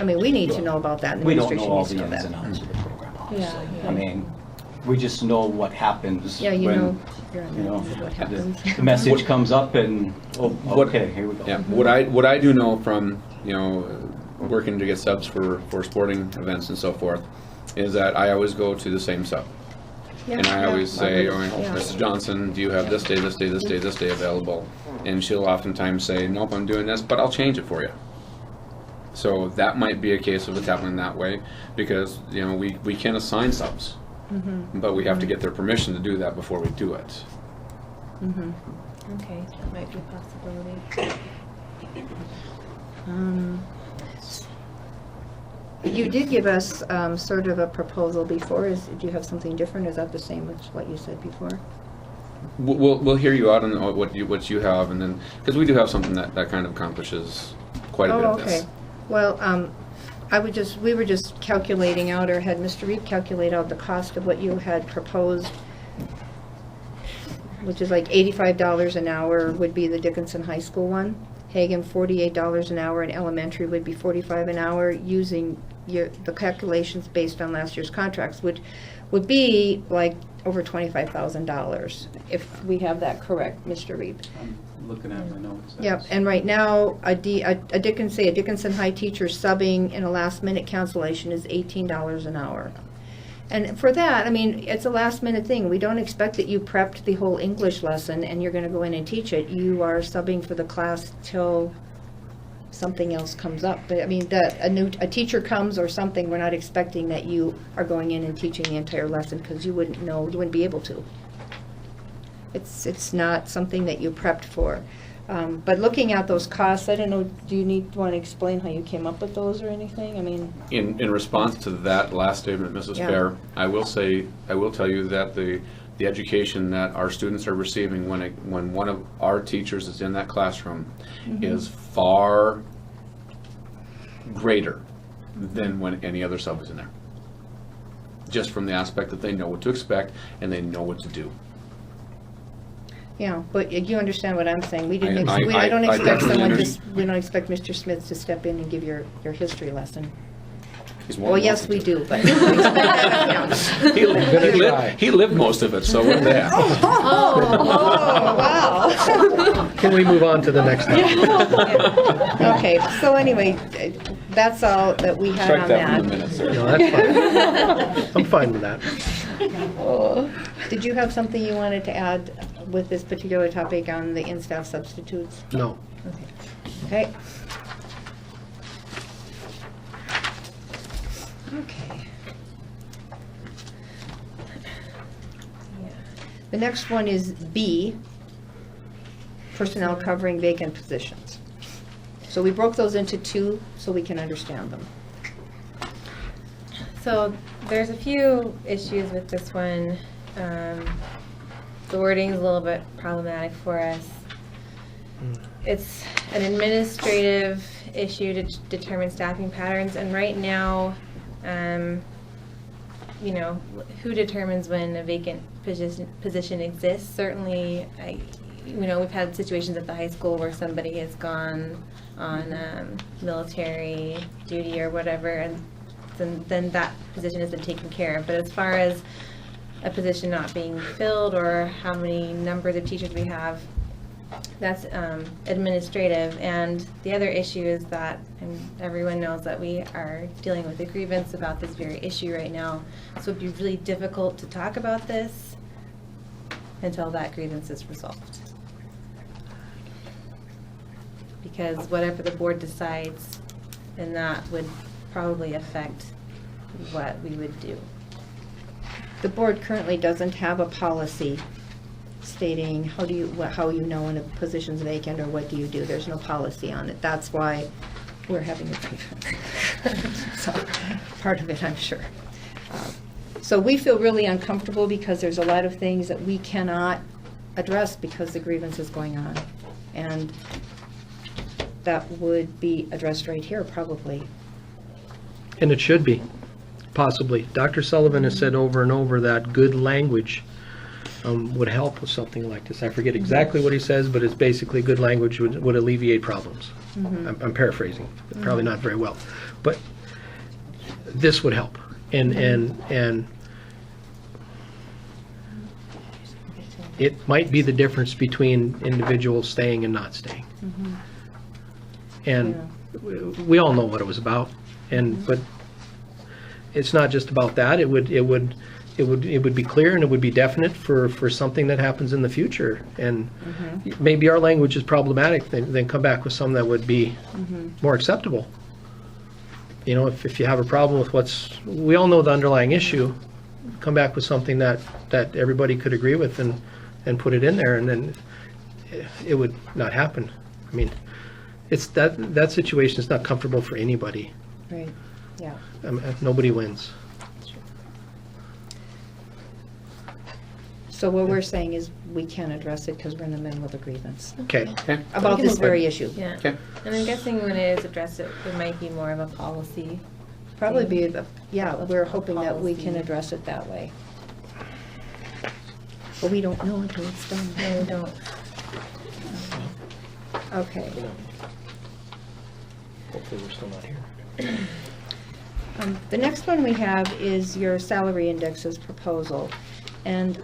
we need to know about that, and the We don't administration know all needs to the know ins that. and outs of the program, obviously. Yeah. We just know what happens Yeah, when, you're on that, what happens. the message comes up and, okay, here we go. Yeah, what I do know from working to get subs for sporting events and so forth is that I always go to the same sub. Yeah, And I always say, yeah. Mrs. Johnson, do you have this day, this day, this day, this day available? And she'll oftentimes say, nope, I'm doing this, but I'll change it for you. So that might be a case of it's happening that way, because we can assign subs, but we have to get their permission to do that before we do it. Okay, that might be a possibility. You did give us sort of a proposal before. Do you have something different? Is that the same as what you said before? We'll hear you out on what you have, and then, because we do have something that kind of accomplishes quite a bit of this. Okay. Well, we were just calculating out, or had Mr. Reed calculate out the cost of what you had proposed, which is like $85 an hour would be the Dickinson High School one. Hagen, $48 an hour, and elementary would be $45 an hour, using the calculations based on last year's contracts would be like over $25,000, if we have that correct, Mr. Reed. I'm looking at my notes. Yep, and right now, a Dickinson High teacher subbing in a last-minute cancellation is $18 an hour. And for that, I mean, it's a last-minute thing. We don't expect that you prepped the whole English lesson and you're gonna go in and teach it. You are subbing for the class till something else comes up. But, I mean, a teacher comes or something, we're not expecting that you are going in and teaching the entire lesson, because you wouldn't know, you wouldn't be able to. It's not something that you prepped for. But looking at those costs, I don't know, do you want to explain how you came up with those or anything? I mean, In response to that last statement, Mrs. Yeah. Fair, I will tell you that the education that our students are receiving when one of our teachers is in that classroom is far greater than when any other sub is in there. Just from the aspect that they know what to expect and they know what to do. yeah, but you understand what I'm saying. We don't I expect definitely we don't expect Mr. Smith to step in and give your history lesson. He's more Well, than yes, welcome we to. do, but we expect that of him. He lived most of it, so what the heck? Oh, wow. Can we move on to the next one? Okay, so anyway, that's all that we had Strike on that from the that. minutes, sir. No, that's fine. I'm fine with that. Did you have something you wanted to add with this particular topic on the in-staff substitutes? No. Okay. Okay. The next one is B, personnel covering vacant positions. So we broke those into two so we can understand them. So there's a few issues with this one. The wording is a little bit problematic for us. It's an administrative issue to determine staffing patterns, and right now, you know, who determines when a vacant position exists? Certainly, you know, we've had situations at the high school where somebody has gone on military duty or whatever, and then that position has been taken care of. But as far as a position not being filled or how many numbers of teachers we have, that's administrative. And the other issue is that, and everyone knows that we are dealing with a grievance about this very issue right now. So it'd be really difficult to talk about this until that grievance is resolved. Because whatever the board decides, then that would probably affect what we would do. The board currently doesn't have a policy stating how you know when a position's vacant or what do you do. There's no policy on it. That's why we're having a grievance. So, part of it, I'm sure. So we feel really uncomfortable because there's a lot of things that we cannot address because the grievance is going on. And that would be addressed right here, probably. And it should be, possibly. Dr. Sullivan has said over and over that good language would help with something like this. I forget exactly what he says, but it's basically good language would alleviate problems. I'm paraphrasing, probably not very well. But this would help. And it might be the difference between individuals staying and not staying. And we all know what it was about. But it's not just about that. It would be clear and it would be definite for something that happens in the future. And maybe our language is problematic, then come back with some that would be more acceptable. You know, if you have a problem with we all know the underlying issue, come back with something that everybody could agree with and put it in there, and then it would not happen. I mean, it's that situation is not comfortable for anybody. Right, yeah. Nobody wins. So what we're saying is we can't address it because we're in the middle of a grievance Okay. about this very issue. Yeah. Okay. And I'm guessing when it is addressed, it might be more of a policy. Probably be, we're hoping that we can address it that way. But we don't know until it's done. No, we don't. Okay. Hopefully we're still not here. The next one we have is your salary indexes proposal. And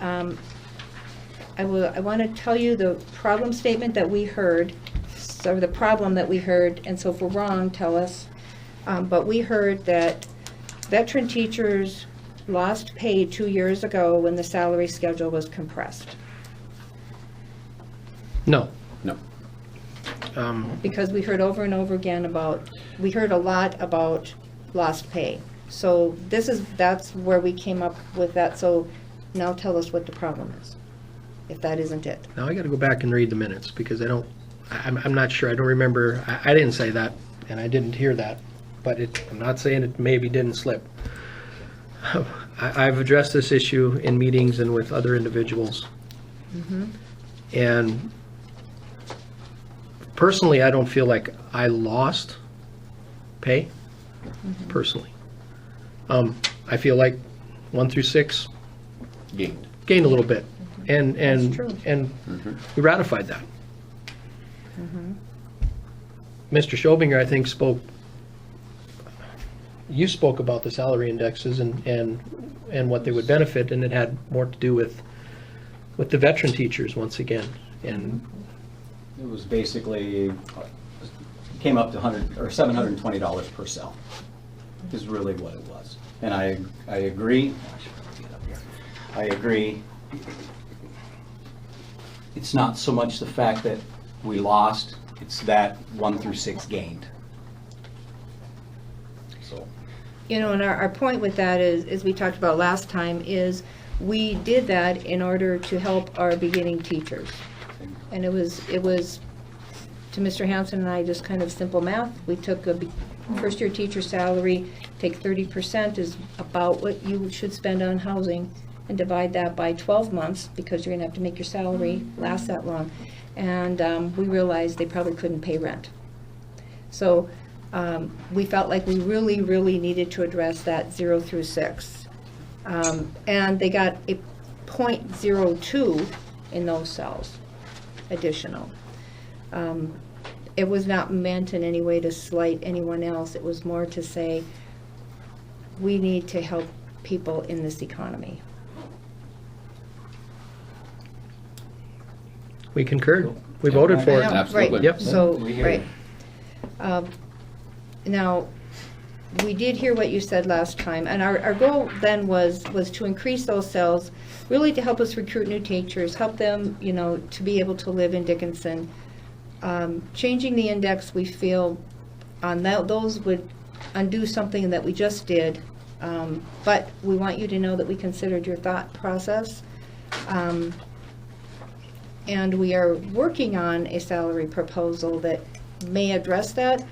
I want to tell you the problem statement that we heard, so the problem that we heard, and so if we're wrong, tell us. But we heard that veteran teachers lost pay 2 years ago when the salary schedule was compressed. No. No. Because we heard over and over again we heard a lot about lost pay. So that's where we came up with that. So now tell us what the problem is, if that isn't it. Now I got to go back and read the minutes because I'm not sure. I don't remember. I didn't say that, and I didn't hear that. But I'm not saying it maybe didn't slip. I've addressed this issue in meetings and with other individuals. And personally, I don't feel like I lost pay, personally. I feel like 1 through 6 gained a little bit. And That's true. we ratified that. Mr. Schobinger, I think, you spoke about the salary indexes and what they would benefit, and it had more to do with the veteran teachers once again. And It was basically, came up to $720 per cell, is really what it was. And I agree, I agree. It's not so much the fact that we lost, it's that 1 through 6 gained. So. You know, and our point with that is, as we talked about last time, is we did that in order to help our beginning teachers. And it was, to Mr. Hanson and I, just kind of simple math. We took a first-year teacher salary, take 30% is about what you should spend on housing, and divide that by 12 months, because you're gonna have to make your salary last that long. And we realized they probably couldn't pay rent. So we felt like we really, really needed to address that 0 through 6. And they got a 0.02 in those cells, additional. It was not meant in any way to slight anyone else. It was more to say, we need to help people in this economy. we concurred. We voted for it. I know, Absolutely. right. Yep. So, We hear right. you. Now, we did hear what you said last time, and our goal then was to increase those cells, really to help us recruit new teachers, help them, you know, to be able to live in Dickinson. Changing the index, we feel, on those would undo something that we just did, but we want you to know that we considered your thought process. And we are working on a salary proposal that may address that.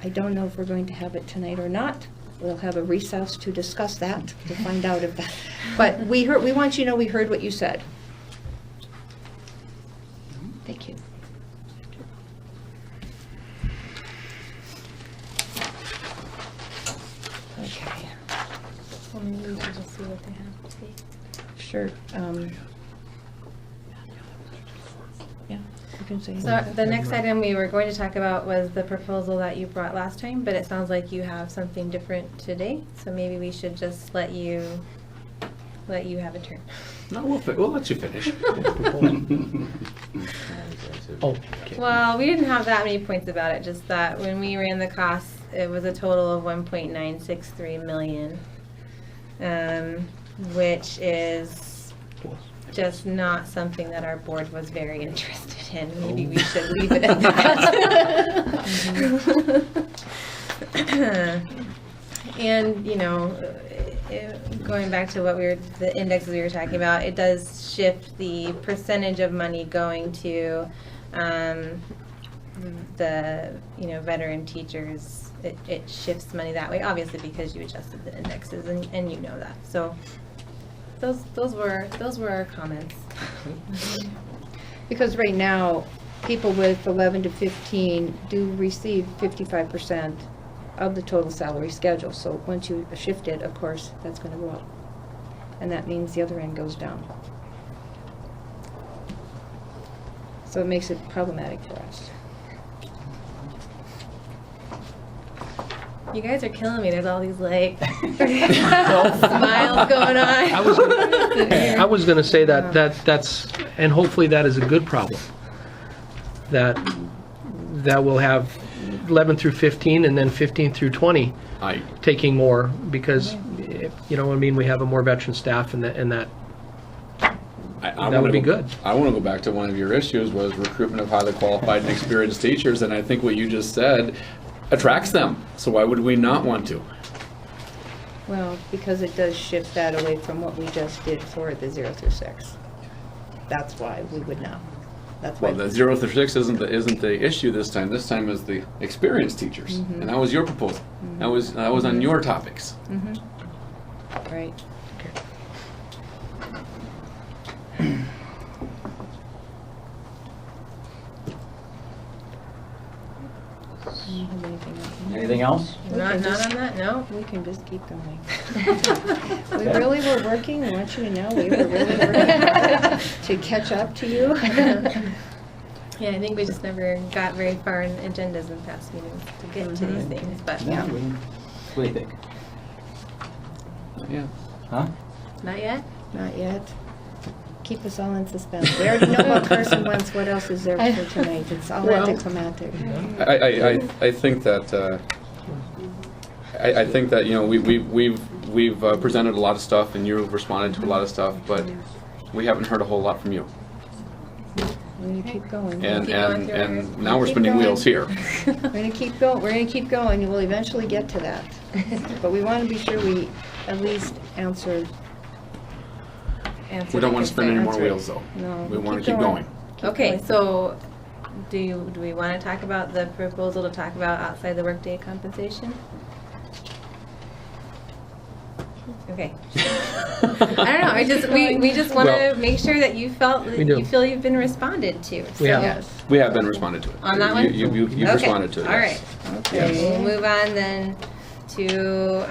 I don't know if we're going to have it tonight or not. We'll have a recess to discuss that, to find out if that, but we want you to know we heard what you said. Thank you. Okay, Well, maybe we should just see what they have to say. sure. Yeah, you can say. So the next item we were going to talk about was the proposal that you brought last time, but it sounds like you have something different today. So maybe we should just let you have a turn. No, we'll let you finish. Oh, okay. Well, we didn't have that many points about it, just that when we ran the costs, it was a total of 1.963 million, which is just not something that our board was very interested in. Maybe we should leave it at that. And, you know, going back to the indexes we were talking about, it does shift the percentage of money going to the, you know, veteran teachers. It shifts money that way, obviously, because you adjusted the indexes, and you know that. So those were our comments. Because right now, people with 11 to 15 do receive 55% of the total salary schedule. So once you shift it, of course, that's going to go up. And that means the other end goes down. So it makes it problematic for us. You guys are killing me. There's all these like smiles going on. I was going to say that's, and hopefully that is a good problem. That we'll have 11 through 15 and then 15 through 20 taking more because, you know what I mean, we have a more veteran staff and that would be good. I want to go back to one of your issues was recruitment of highly qualified and experienced teachers, and I think what you just said attracts them. So why would we not want to? Well, because it does shift that away from what we just did for the 0 through 6. That's why we would not. That's why. Well, the 0 through 6 isn't the issue this time. This time is the experienced teachers, and that was your proposal. That was on your topics. Right. Anything else? Not on that, no. We can just keep going. We really were working, I want you to know, we were really working hard to catch up to you. Yeah, I think we just never got very far in agendas in past meetings to get to these things, but Yeah. What do you think? Yeah. Huh? not yet. Not yet. Keep us all in suspense. We already know what Carson wants, what else is there for tonight? It's all anticlimactic. I think that I think that, you know, we've presented a lot of stuff and you've responded to a lot of stuff, but we haven't heard a whole lot from you. We're gonna keep going. And now we're Keep spinning going. wheels here. We're gonna keep going, we're gonna keep going, and we'll eventually get to that. But we wanna be sure we at least answer. We don't want to spin any more Answer. wheels though. No. We want to keep going. Okay, so do we want to talk about the proposal to talk about outside the workday compensation? Okay. I don't know, we just want to Well, make sure that you felt, that We do. you feel you've been responded to. We So- have. Yes. We have been responded to it. On that one? You've Okay, responded to it. all right. yes. Okay. We'll move on then to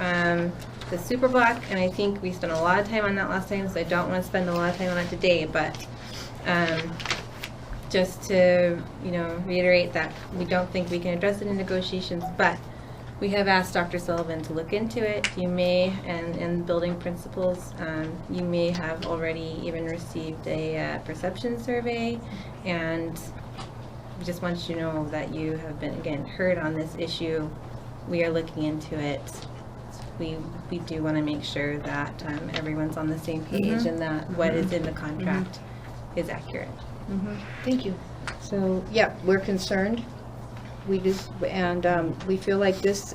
the super block, and I think we spent a lot of time on that last time, so I don't want to spend a lot of time on it today, but just to, you know, reiterate that we don't think we can address it in negotiations, but we have asked Dr. Sullivan to look into it. You may, and building principals, you may have already even received a perception survey, and we just want you to know that you have been, again, heard on this issue. We are looking into it. We do want to make sure that everyone's on the same page and that what is in the contract is accurate. Thank you. So, yeah, we're concerned. We just, and we feel like this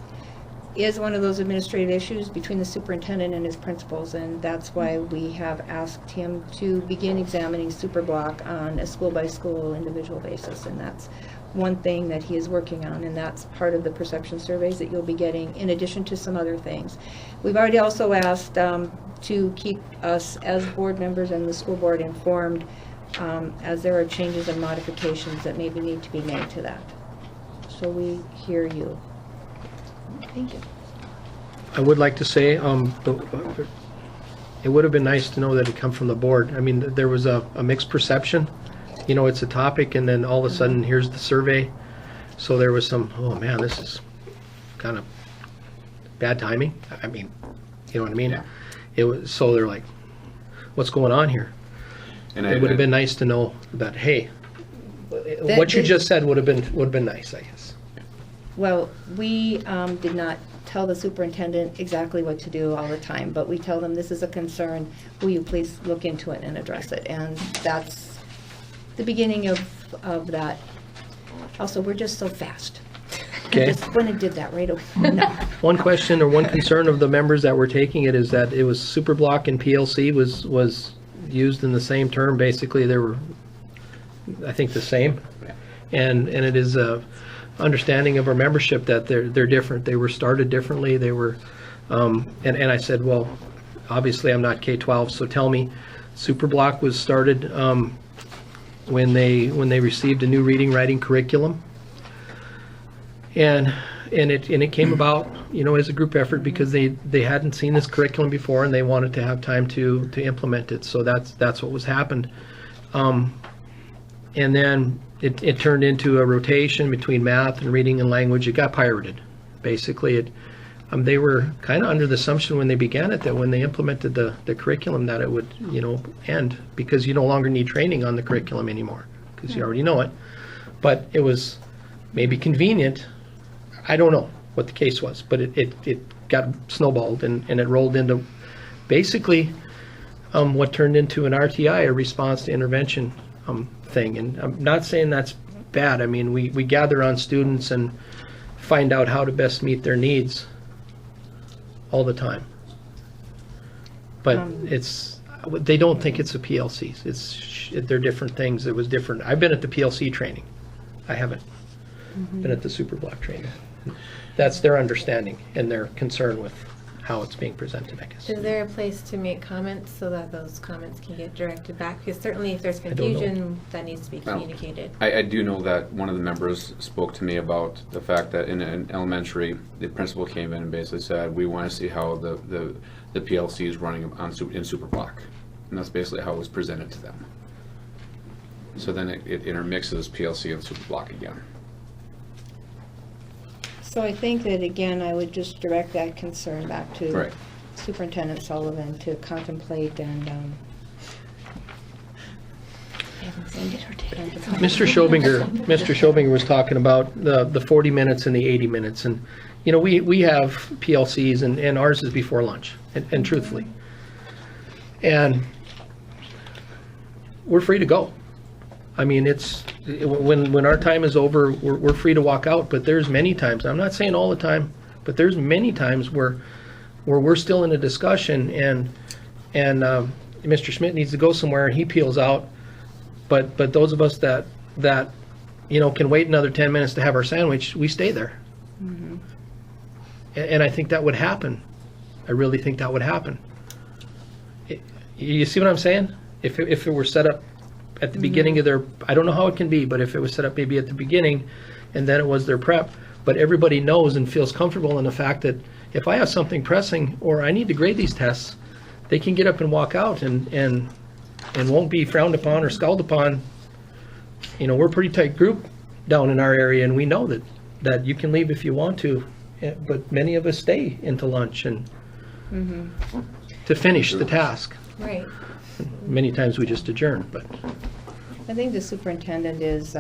is one of those administrative issues between the superintendent and his principals, and that's why we have asked him to begin examining super block on a school-by-school individual basis, and that's one thing that he is working on, and that's part of the perception surveys that you'll be getting in addition to some other things. We've already also asked to keep us as board members and the school board informed as there are changes and modifications that maybe need to be made to that. So we hear you. Thank you. I would like to say, it would have been nice to know that it come from the board. I mean, there was a mixed perception. You know, it's a topic, and then all of a sudden, here's the survey. So there was some, oh man, this is kind of bad timing. I mean, you know what I mean? Yeah. It was, so they're like, what's going on here? And It would have been nice to know that, hey, what you just said would have been nice, I guess. Well, we did not tell the superintendent exactly what to do all the time, but we tell them this is a concern. Will you please look into it and address it? And that's the beginning of that. Also, we're just so fast. Okay. I just went and did that right away. No. One question or one concern of the members that were taking it is that it was Superblock and PLC was used in the same term. Basically, they were, I think, the same. And it is a understanding of our membership that they're different. They were started differently. They were, and I said, well, obviously I'm not K-12, so tell me, Superblock was started when they received a new reading writing curriculum, and it came about, you know, as a group effort because they hadn't seen this curriculum before and they wanted to have time to implement it. So that's what was happened, and then it turned into a rotation between math and reading and language. It got pirated, basically. they were kind of under the assumption when they began it that when they implemented the curriculum that it would, end, because you no longer need training on the curriculum anymore, because you already know it. But it was maybe convenient. I don't know what the case was, but it got snowballed and it rolled into basically what turned into an RTI, a response to intervention thing. And I'm not saying that's bad. I mean, we gather on students and find out how to best meet their needs all the time. But they don't think it's a PLCs. They're different things. It was different. I've been at the PLC training. I haven't been at the super block training. That's their understanding and their concern with how it's being presented, I guess. Is there a place to make comments so that those comments can get directed back? Because certainly if there's don't know. confusion, that needs to be communicated. I do know that one of the members spoke to me about the fact that in an elementary, the principal came in and basically said, we want to see how the PLC is running in super block. And that's basically how it was presented to them. So then it intermixes PLC and super block again. So I think that, again, I would just direct that concern back to Right. Superintendent Sullivan to contemplate and Mr. Schobinger was talking about the 40 minutes and the 80 minutes. And, we have PLCs and ours is before lunch, and truthfully. And we're free to go. I mean, when our time is over, we're free to walk out, but there's many times, I'm not saying all the time, but there's many times where we're still in a discussion and Mr. Schmidt needs to go somewhere and he peels out, but those of us that can wait another 10 minutes to have our sandwich, we stay there. Mm-hmm. And I think that would happen. I really think that would happen. You see what I'm saying? If it were set up at the beginning of their, I don't know how it can be, but if it was set up maybe at the beginning and then it was their prep, but everybody knows and feels comfortable in the fact that if I have something pressing or I need to grade these tests, they can get up and walk out and won't be frowned upon or scowled upon. We're a pretty tight group down in our area and we know that you can leave if you want to, but many of us stay into lunch and to finish the task. Right. Many times we just adjourn, but. I think the superintendent is,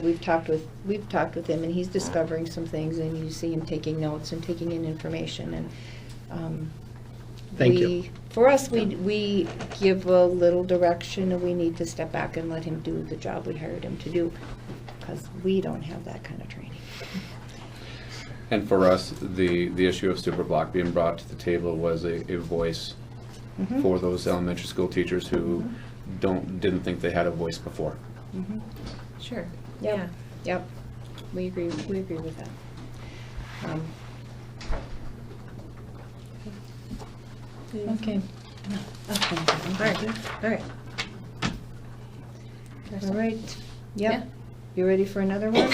we've talked with him and he's discovering some things and you see him taking notes and taking in information and Thank you. For us, we give a little direction and we need to step back and let him do the job we hired him to do because we don't have that kind of training. And for us, the issue of super block being brought to the table was a voice for those elementary school teachers who didn't think they had a voice before. Sure. Yep. Yeah. Yep, we agree with that. Okay. All right. All right, Yeah. yep. You ready for another one?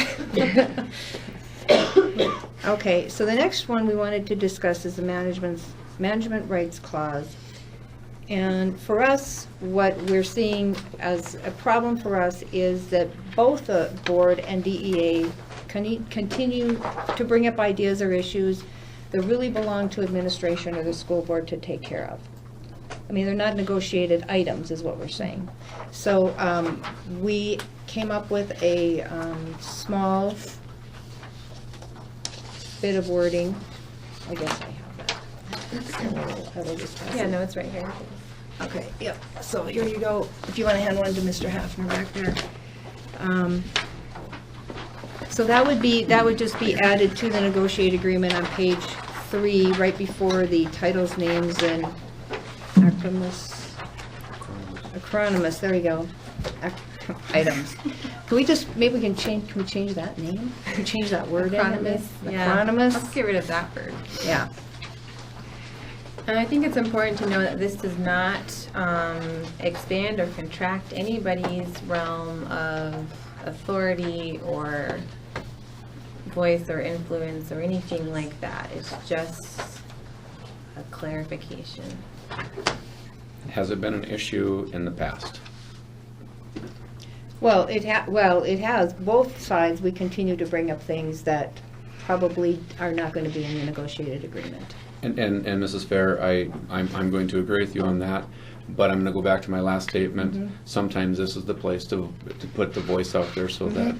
Okay, so the next one we wanted to discuss is the management rights clause. And for us, what we're seeing as a problem for us is that both the board and DEA continue to bring up ideas or issues that really belong to administration or the school board to take care of. I mean, they're not negotiated items, is what we're saying. So we came up with a small bit of wording. I guess I have that. I will just pass Yeah, it. no, it's right here. Okay, yep, so here you go, if you want to hand one to Mr. Hafner back there. So that would just be added to the negotiated agreement on page 3, right before the titles, names, and acronymus, there we go, items. Can we just, maybe can we change that name? Can we change that word in? Acronymus, yeah. Acronymus? Let's get rid of that word. Yeah. And I think it's important to know that this does not expand or contract anybody's realm of authority or voice or influence or anything like that. It's just a clarification. Has it been an issue in the past? Well, it has, both sides, we continue to bring up things that probably are not going to be in the negotiated agreement. And Mrs. Fair, I'm going to agree with you on that, but I'm going to go back to my last statement. Sometimes this is the place to put the voice out there so that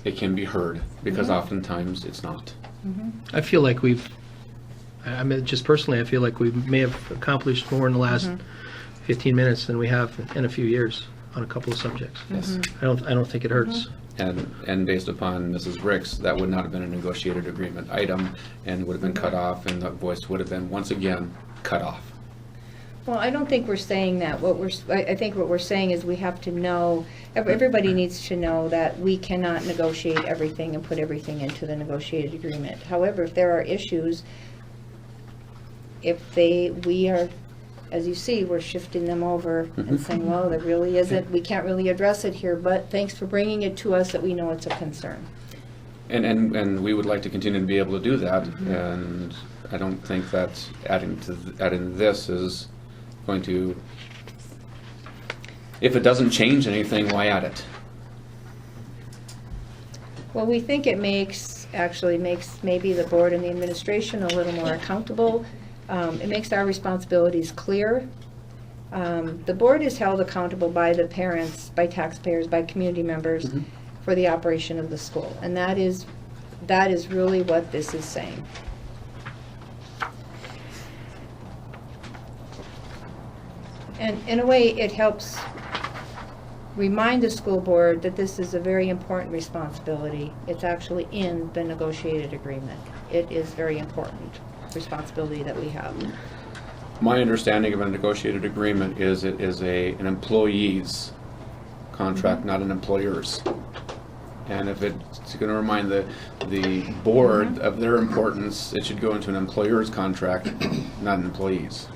it can be heard, because oftentimes it's not. I feel like I mean, just personally, I feel like we may have accomplished more in the last 15 minutes than we have in a few years on a couple of subjects. Yes. I don't think it hurts. And based upon Mrs. Ricks, that would not have been a negotiated agreement item and would have been cut off, and the voice would have been, once again, cut off. Well, I don't think we're saying that. I think what we're saying is we have to know, everybody needs to know that we cannot negotiate everything and put everything into the negotiated agreement. However, if there are issues, we are, as you see, we're shifting them over and saying, well, there really isn't, we can't really address it here, but thanks for bringing it to us that we know it's a concern. And we would like to continue to be able to do that, and I don't think that adding this is going to, if it doesn't change anything, why add it? Well, we think it actually makes maybe the board and the administration a little more accountable. It makes our responsibilities clear. The board is held accountable by the parents, by taxpayers, by community members for the operation of the school. And that is really what this is saying. And in a way, it helps remind the school board that this is a very important responsibility. It's actually in the negotiated agreement. It is very important responsibility that we have. My understanding of a negotiated agreement is it is an employee's contract, not an employer's. And if it's going to remind the board of their importance, it should go into an employer's contract, not an employee's.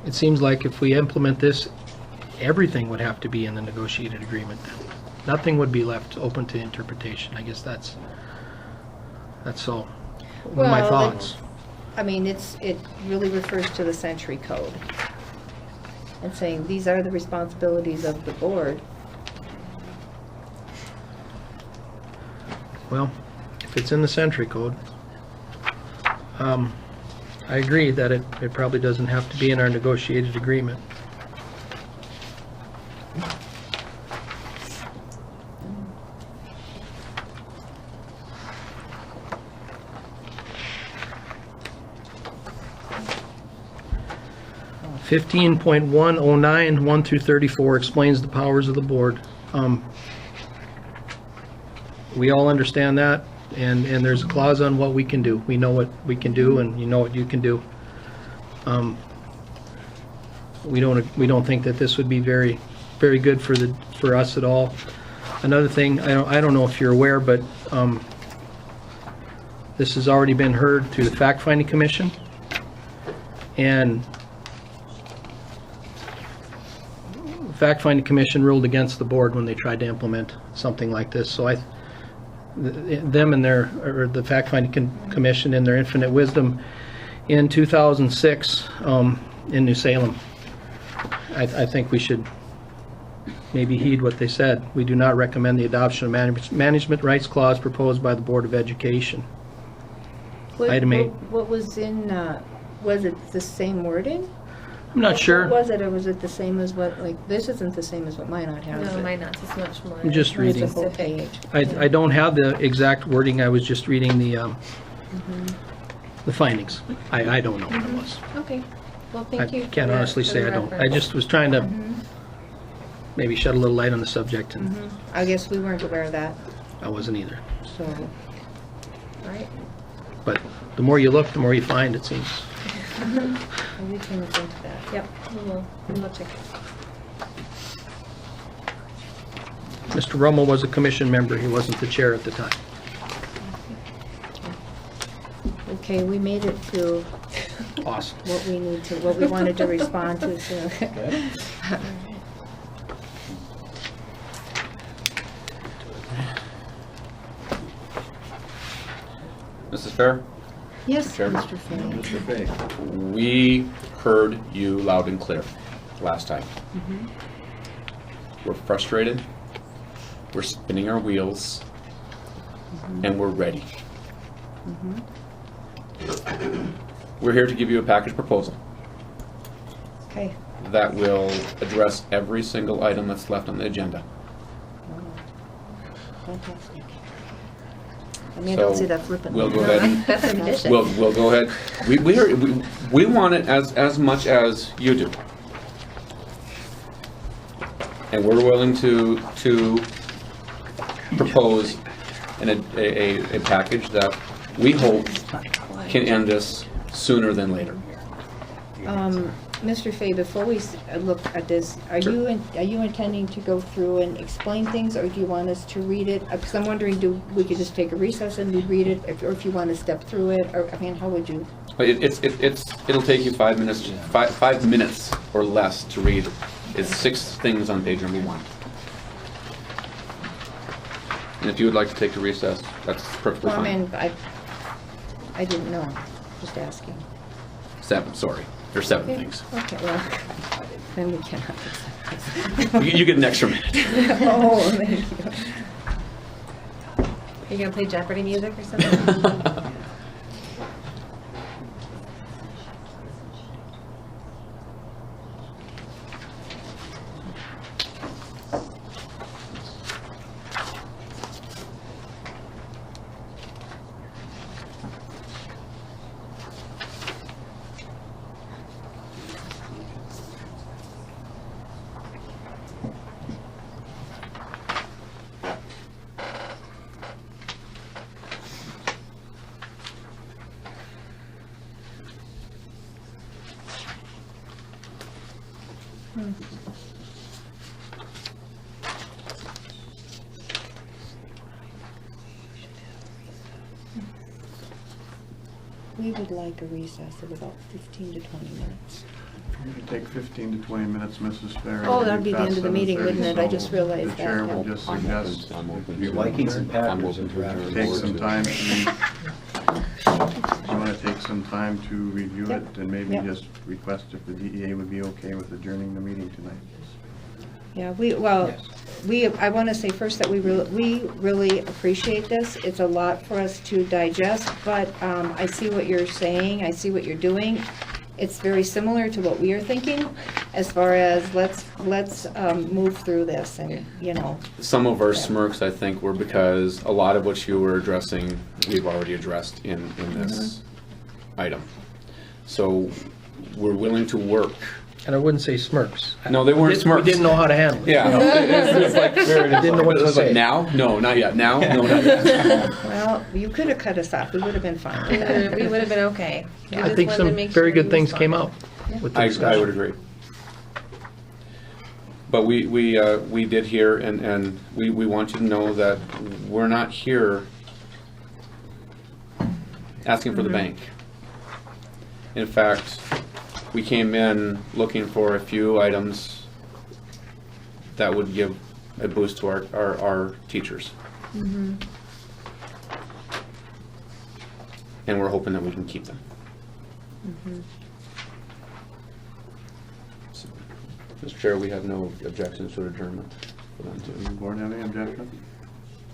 It seems like if we implement this, everything would have to be in the negotiated agreement. Nothing would be left open to interpretation. I guess that's so. My thoughts. I mean, it really refers to the Century Code and saying these are the responsibilities of the board. Well, if it's in the Century Code, I agree that it probably doesn't have to be in our negotiated agreement. $15.109, 1 through 34 explains the powers of the board. We all understand that, and there's a clause on what we can do. We know what we can do, and you know what you can do. We don't think that this would be very good for us at all. Another thing, I don't know if you're aware, but this has already been heard through the Fact-Finding Commission, and the Fact-Finding Commission ruled against the board when they tried to implement something like this. So the Fact-Finding Commission, in their infinite wisdom, in 2006 in New Salem, I think we should maybe heed what they said. We do not recommend the adoption of management rights clause proposed by the Board of Education. Item 8. What was in, was it the same wording? I'm not sure. What was it, or was it the same as what, like, this isn't the same as what Minot has? No, is it? Minot's is much more. I'm just reading. It's a whole page. I don't have the exact wording. I was just reading the findings. I don't know what it was. Okay, well, I thank you. can't honestly say I don't. I just was trying to maybe shed a little light on the subject, and I guess we weren't aware of that, I wasn't either. so, all right. But the more you look, the more you find, it seems. We can look into that. Yep, we'll check it. Mr. Rummel was a commission member. He wasn't the chair at the time. Okay, we made it through Awesome. what we wanted to respond to, so. Mrs. Fair? Yes, Chairman. Mr. Fay. Mr. Fay. We heard you loud and clear last time. We're frustrated, we're spinning our wheels, and we're ready. We're here to give you a package proposal Okay. that will address every single item that's left on the agenda. Fantastic. I mean, I don't So, see that flippant. we'll go ahead and- That's a condition. We'll go ahead. We want it as much as you do. And we're willing to propose a package that we hope can end this sooner than later. Mr. Fay, before we look at this, are you intending to go through and explain things, or do you want us to read it? Because I'm wondering, we could just take a recess and we read it, or if you want to step through it, or, I mean, how would you? It'll take you 5 minutes, 5 minutes or less to read. It's 6 things on page number 1. And if you would like to take a recess, that's perfectly Well, I fine. mean, I didn't know, just asking. 7, sorry. There's 7 things. Okay, well, then we cannot accept this. You get an extra minute. Oh, thank you. Are you gonna play Jeopardy music or something? We would like a recess of about 15 to 20 minutes. It'll take 15 to 20 minutes, Mrs. Ferry. Oh, that'd be the end of the meeting, wouldn't it? I just realized The chair that, would yeah. just suggest if you Vikings and I'm Packers open to are adjourn. take some time to, you want to take some time to review Yep. it and maybe Yep. just request if the DEA would be okay with adjourning the meeting tonight. Yeah, I want to say first that we really appreciate this. It's a lot for us to digest, but I see what you're saying, I see what you're doing. It's very similar to what we are thinking, as far as let's move through this and, you know. Some of our smirks, I think, were because a lot of what you were addressing, we've already addressed in this item. So we're willing to work. And I wouldn't say smirks. No, they weren't smirks. We didn't know how to handle it. Yeah. It's like very Didn't know what to it's like, say. now? No, not yet. Now? No, not yet. Well, you could have cut us off, we would have been fine with that. We would have been okay. We I just think wanted to some make very sure good he things was came fine. out with the I would discussion. agree. But we did hear, and we want you to know that we're not here asking for the bank. In fact, we came in looking for a few items that would give a boost to our teachers. And we're hoping that we can keep them. So, Mr. Chair, we have no objections to adjournment for them Does to. the board have any objection?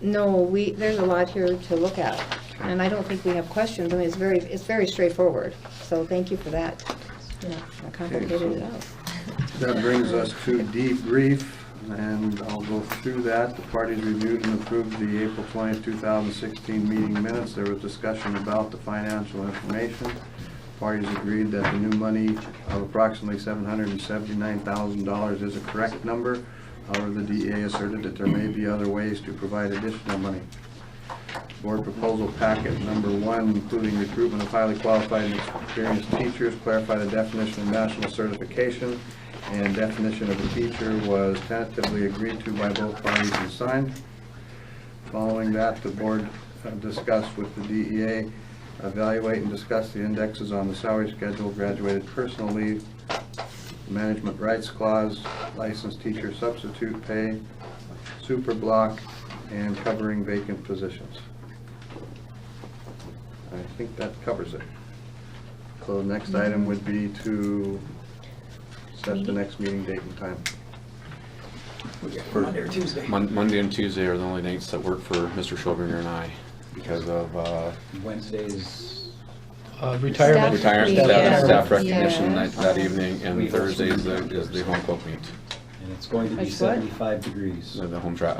No, there's a lot here to look at, and I don't think we have questions. I mean, it's very straightforward, so thank you for that. You know, I complicated it out. That brings us to debrief, and I'll go through that. The parties reviewed and approved the April 20th, 2016 meeting minutes. There was discussion about the financial information. Parties agreed that the new money of approximately $779,000 is a correct number. However, the DEA asserted that there may be other ways to provide additional money. Board proposal packet number 1, including recruitment of highly qualified and experienced teachers, clarify the definition of national certification and definition of a teacher, was tentatively agreed to by both parties and signed. Following that, the board discussed with the DEA, evaluate and discuss the indexes on the salary schedule, graduated personal leave, management rights clause, licensed teacher substitute pay, super block, and covering vacant positions. I think that covers it. So the next item would be to set the next meeting date and time. Monday or Tuesday. Monday and Tuesday are the only nights that work for Mr. Schobinger and I because of Wednesdays, Retirement. retirement, Yeah. staff recognition Yeah. night that evening, and We- Thursday is the home cook meet, and it's going to be That's what? 75 degrees. the home track.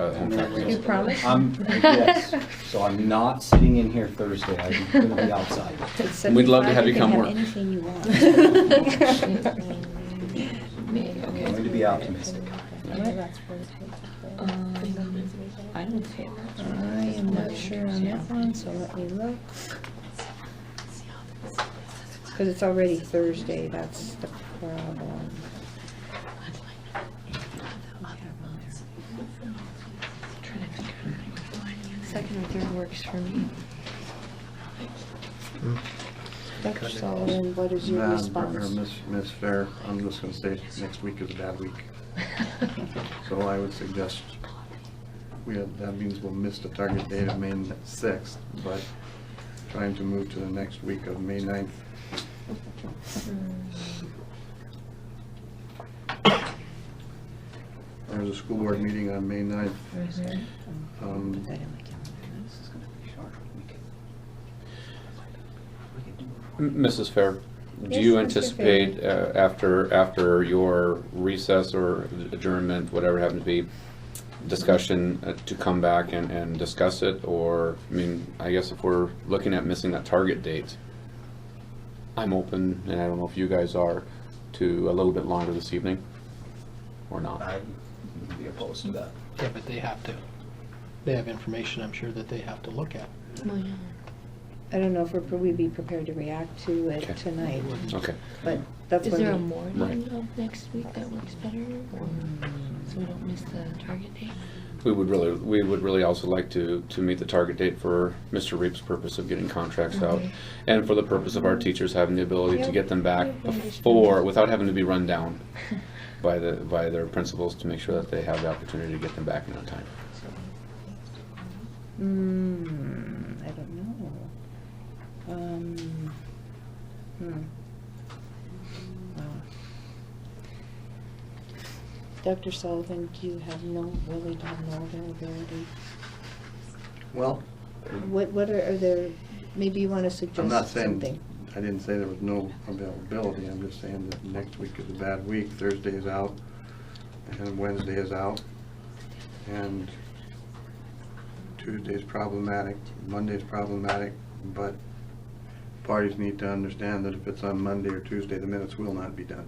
You promise? Yes, so I'm not sitting in here Thursday, I'm gonna be outside. We'd love to have you come work. Anything you want. I'm going to be optimistic. I don't see it. I am not sure on that one, so let me look. Because it's already Thursday, that's the problem. Second or third works for me. Dr. Sullivan, what is your Or response? Miss Fair, I'm just gonna say next week is a bad week. So I would suggest, that means we'll miss the target date of May 6th, but trying to move to the next week of May 9th. There's a school board meeting on May 9th. Um, Mrs. Fair, do Yes, you Mr. anticipate after your recess or adjournment, whatever it happens to be, discussion to come back and discuss it? Or, I mean, I guess if we're looking at missing that target date, I'm open, and I don't know if you guys are, to a little bit longer this evening, or not. I wouldn't be opposed to that. Yeah, but they have to. They have information, I'm sure, that they have to look at. I don't know if we'd be prepared to react to it Okay. tonight, Okay. but that's Is when there a we- morning of next week that works better, or, so we don't miss the target date? We would really also like to meet the target date for Mr. Reap's purpose of getting contracts out, and for the purpose of our teachers having the ability to Yep. get them back before, without having to be run down by their principals, to make sure that they have the opportunity to get them back in on time. I don't know. Wow. Dr. Sullivan, do you have really have no availability? Well, What are there, maybe you want to suggest I'm not something? saying, I didn't say there was no availability, I'm just saying that next week is a bad week. Thursday is out, and Wednesday is out, and Tuesday's problematic, Monday's problematic, but parties need to understand that if it's on Monday or Tuesday, the minutes will not be done.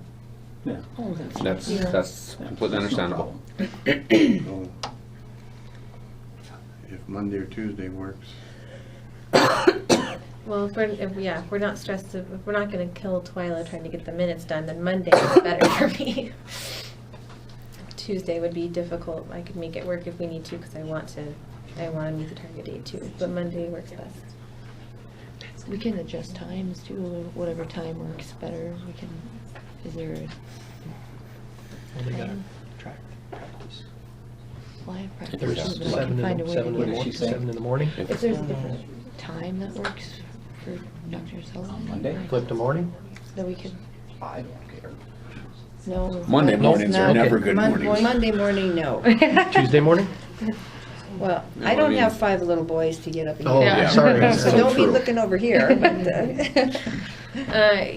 Yeah. Oh, That's completely understandable. So if Monday or Tuesday works, Well, if we're not stressed, if we're not gonna kill Twyla trying to get the minutes done, then Monday is better for me. Tuesday would be difficult. I could make it work if we need to, because I want to meet the target date too, but Monday works best. We can adjust times too, whatever time works better, we can, is there a Well, they gotta time? practice. Well, I have practice There's too, but I Seven can find a in way the to What get did she it. say? 7 in the morning? If there's a different time that works for Dr. Sullivan. Monday? Flip the morning? That we could, I don't care. No. Monday it's mornings are not- never good Mon- mornings. Monday morning, no. Tuesday morning? Well, No, I don't I mean- have 5 little boys to get up and Oh, get. yeah. sorry. So So don't be true. looking over here, but,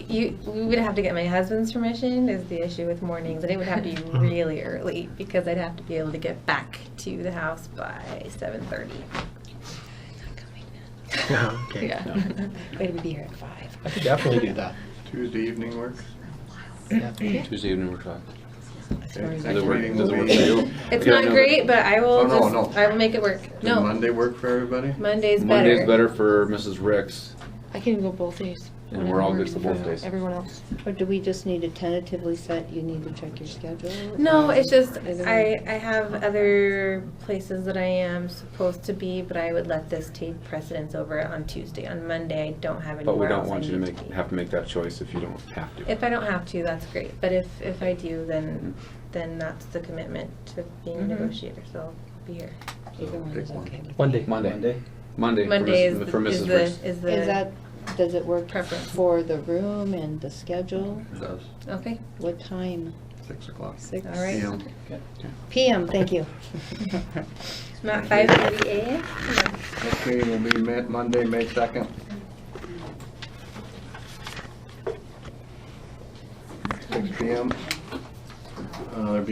We would have to get my husband's permission is the issue with mornings, and it would have to be really early, because I'd have to be able to get back to the house by 7:30. Okay. yeah. Wait, we'll be here at 5. I could definitely do that. Tuesday evening works. Yeah. Tuesday evening we're talking. Okay, Does next it work meeting does will it work be- for you? It's Yeah, not no, great, but I will Oh, no, no. I will make it work. Does No, Monday work for everybody? Monday's better. Monday's better for Mrs. Ricks. I can go both days. And whatever we're all good works for both days. Everyone else. Or do we just need to tentatively set, you need to check your schedule? No, it's just, Either I have other places that I am supposed to be, but I would let this take precedence over it on Tuesday. On Monday, I don't have But we anywhere don't else I want you to need to be. have to make that choice if you don't have to. If I don't have to, that's great, but if I do, then that's the commitment to being a Mhm. negotiator, so I'll be here. Either one Pick is one. okay. with me. Monday. Monday for Monday is Mrs. Ricks. is Is that, does it work preference. for the room and the schedule? It does. Okay, What time? 6 o'clock. Six All right. PM. PM, thank you. Not 5:30 a.m.? Next meeting will be Monday, May 2nd. 6 PM. There'll be